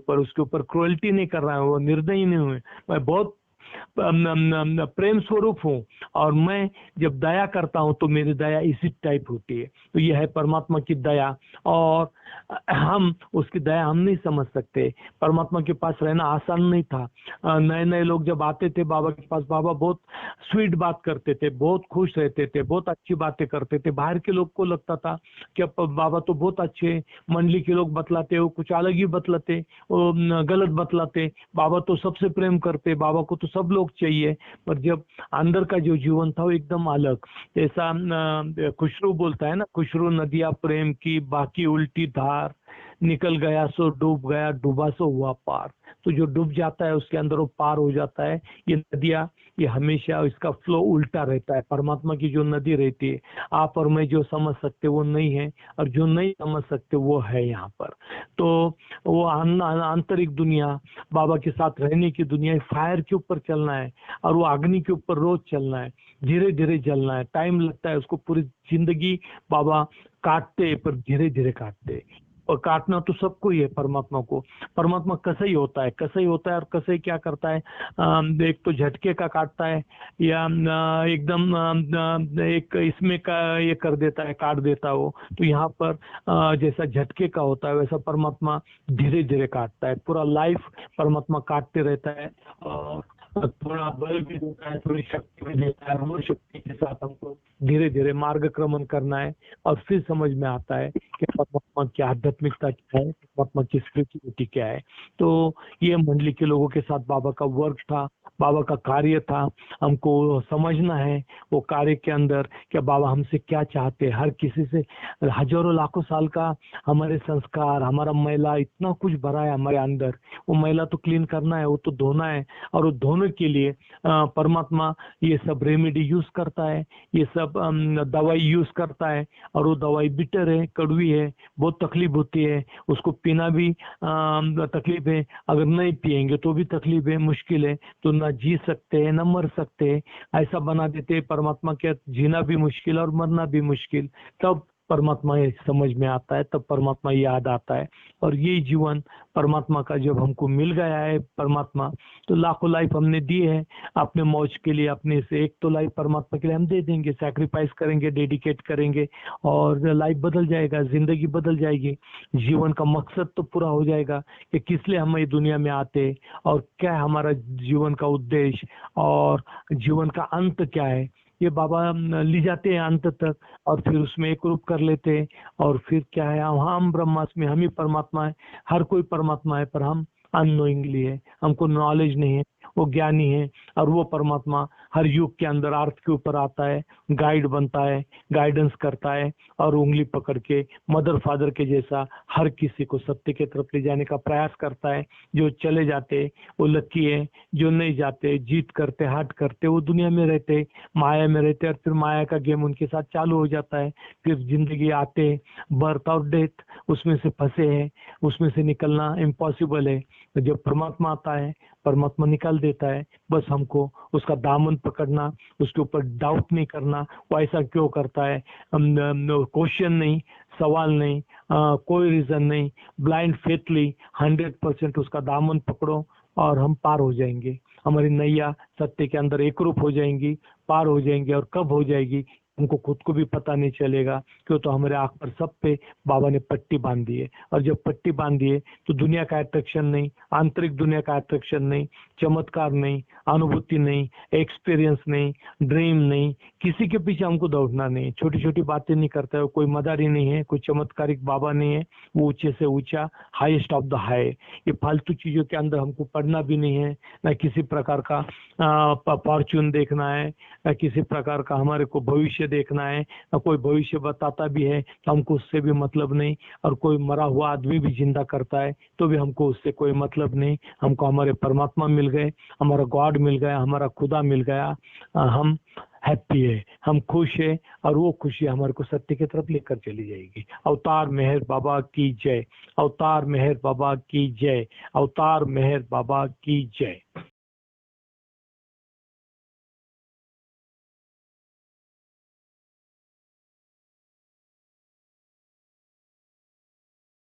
ऊपर क्रुएल्टी नहीं कर रहा हूँ, वो निर्दयी नहीं हूँ, मैं बहुत प्रेम स्वरूप हूँ, और मैं जब दया करता हूँ तो मेरी दया इसी टाइप होती है। तो यह है परमात्मा की दया, और हम उसकी दया हम नहीं समझ सकते। परमात्मा के पास रहना आसान नहीं था। नए नए लोग जब आते थे बाबा के पास, बाबा बहुत स्वीट बात करते थे, बहुत खुश रहते थे, बहुत अच्छी बातें करते थे। बाहर के लोग को लगता था कि बाबा तो बहुत अच्छे, मंडली के लोग बतलाते हो कुछ अलग ही बतलाते, वो गलत बतलाते, बाबा तो सबसे प्रेम करते, बाबा को तो सब लोग चाहिए। पर जब अंदर का जो जीवन था वो एकदम अलग, ऐसा खुशरू बोलता है ना, खुशरू नदिया प्रेम की बाकी उल्टी धार, निकल गया सो डूब गया, डूबा सो हुआ पार। तो जो डूब जाता है उसके अंदर वो पार हो जाता है। ये नदियाँ, ये हमेशा इसका फ्लो उल्टा रहता है। परमात्मा की जो नदी रहती है, आप और मैं जो समझ सकते वो नहीं है, और जो नहीं समझ सकते वो है यहाँ पर। तो वो आंतरिक दुनिया, बाबा के साथ रहने की दुनिया, फायर के ऊपर चलना है, और वो अग्नि के ऊपर रोज चलना है, धीरे धीरे जलना है। टाइम लगता है उसको, पूरी जिंदगी बाबा काटते, पर धीरे धीरे काटते। और काटना तो सबको ही है परमात्मा को। परमात्मा कसई होता है, कसई होता है, और कसई क्या करता है, एक तो झटके का काटता है, या एकदम एक इसमें का ये कर देता है, काट देता है वो। तो यहाँ पर जैसा झटके का होता है वैसा परमात्मा धीरे धीरे काटता है। पूरा लाइफ परमात्मा काटते रहता है, और थोड़ा बल भी देता है, थोड़ी शक्ति भी देता है, वो शक्ति के साथ हमको धीरे धीरे मार्गक्रमण करना है। और फिर समझ में आता है कि परमात्मा की आध्यात्मिकता क्या है, परमात्मा की स्पिरिचुअलिटी क्या है। तो ये मंडली के लोगों के साथ बाबा का वर्क था, बाबा का कार्य था। हमको समझना है वो कार्य के अंदर कि बाबा हमसे क्या चाहते हैं। हर किसी से हजारों लाखों साल का हमारे संस्कार, हमारा मैला इतना कुछ भरा है हमारे अंदर, वो मैला तो क्लीन करना है, वो तो धोना है। और वो धोने के लिए परमात्मा ये सब रेमेडी यूज करता है, ये सब दवाई यूज करता है। और वो दवाई बिटर है, कड़वी है, बहुत तकलीफ होती है, उसको पीना भी तकलीफ है, अगर नहीं पिएंगे तो भी तकलीफ है, मुश्किल है। तो ना जी सकते हैं ना मर सकते हैं, ऐसा बना देते हैं परमात्मा के। जीना भी मुश्किल और मरना भी मुश्किल। तब परमात्मा ये समझ में आता है, तब परमात्मा याद आता है। और यही जीवन परमात्मा का जब हमको मिल गया है परमात्मा, तो लाखों लाइफ हमने दी है अपने मौज के लिए। अपने से एक तो लाइफ परमात्मा के लिए हम दे देंगे, सैक्रिफाइस करेंगे, डेडिकेट करेंगे, और लाइफ बदल जाएगा, जिंदगी बदल जाएगी। जीवन का मकसद तो पूरा हो जाएगा कि किस लिए हम ये दुनिया में आते, और क्या है हमारा जीवन का उद्देश्य, और जीवन का अंत क्या है। ये बाबा ले जाते हैं अंत तक, और फिर उसमें एक रूप कर लेते हैं। और फिर क्या है, हम ब्रह्मास्मि, हम ही परमात्मा है। हर कोई परमात्मा है, पर हम अननोइंगली है, हमको नॉलेज नहीं है। वो ज्ञानी है, और वो परमात्मा हर युग के अंदर अर्थ के ऊपर आता है, गाइड बनता है, गाइडेंस करता है, और उंगली पकड़ के मदर फादर के जैसा हर किसी को सत्य के तरफ ले जाने का प्रयास करता है। जो चले जाते वो लकी है, जो नहीं जाते, जीत करते, हाट करते, वो दुनिया में रहते, माया में रहते, और फिर माया का गेम उनके साथ चालू हो जाता है। फिर जिंदगी आते, बर्थ और डेथ, उसमें से फंसे हैं, उसमें से निकलना इम्पॉसिबल है। तो जब परमात्मा आता है, परमात्मा निकाल देता है। बस हमको उसका दामन पकड़ना, उसके ऊपर डाउट नहीं करना, वो ऐसा क्यों करता है, क्वेश्चन नहीं, सवाल नहीं, कोई रीजन नहीं, ब्लाइंड फेथली 100% उसका दामन पकड़ो, और हम पार हो जाएंगे। हमारी नैया सत्य के अंदर एक रूप हो जाएंगी, पार हो जाएंगे। और कब हो जाएगी, हमको खुद को भी पता नहीं चलेगा, क्यों तो हमारे आँख पर सब पे बाबा ने पट्टी बांध दी है। और जब पट्टी बांध दी है तो दुनिया का अट्रैक्शन नहीं, आंतरिक दुनिया का अट्रैक्शन नहीं, चमत्कार नहीं, अनुभूति नहीं, एक्सपीरियंस नहीं, ड्रीम नहीं, किसी के पीछे हमको दौड़ना नहीं, छोटी छोटी बातें नहीं करता है, कोई मदारी नहीं है, कोई चमत्कारिक बाबा नहीं है, वो ऊंचे से ऊंचा, हाईएस्ट ऑफ द हाई। ये फालतू चीजों के अंदर हमको पढ़ना भी नहीं है, ना किसी प्रकार का फॉर्च्यून देखना है, ना किसी प्रकार का हमारे को भविष्य देखना है, ना कोई भविष्य बताता भी है तो हमको उससे भी मतलब नहीं, और कोई मरा हुआ आदमी भी जिंदा करता है तो भी हमको उससे कोई मतलब नहीं। हमको हमारे परमात्मा मिल गए, हमारा गॉड मिल गया, हमारा खुदा मिल गया, हम हैप्पी है, हम खुश है, और वो खुशी हमारे को सत्य की तरफ लेकर चली जाएगी। अवतार मेहर बाबा की जय, अवतार मेहर बाबा की जय, अवतार मेहर बाबा की जय।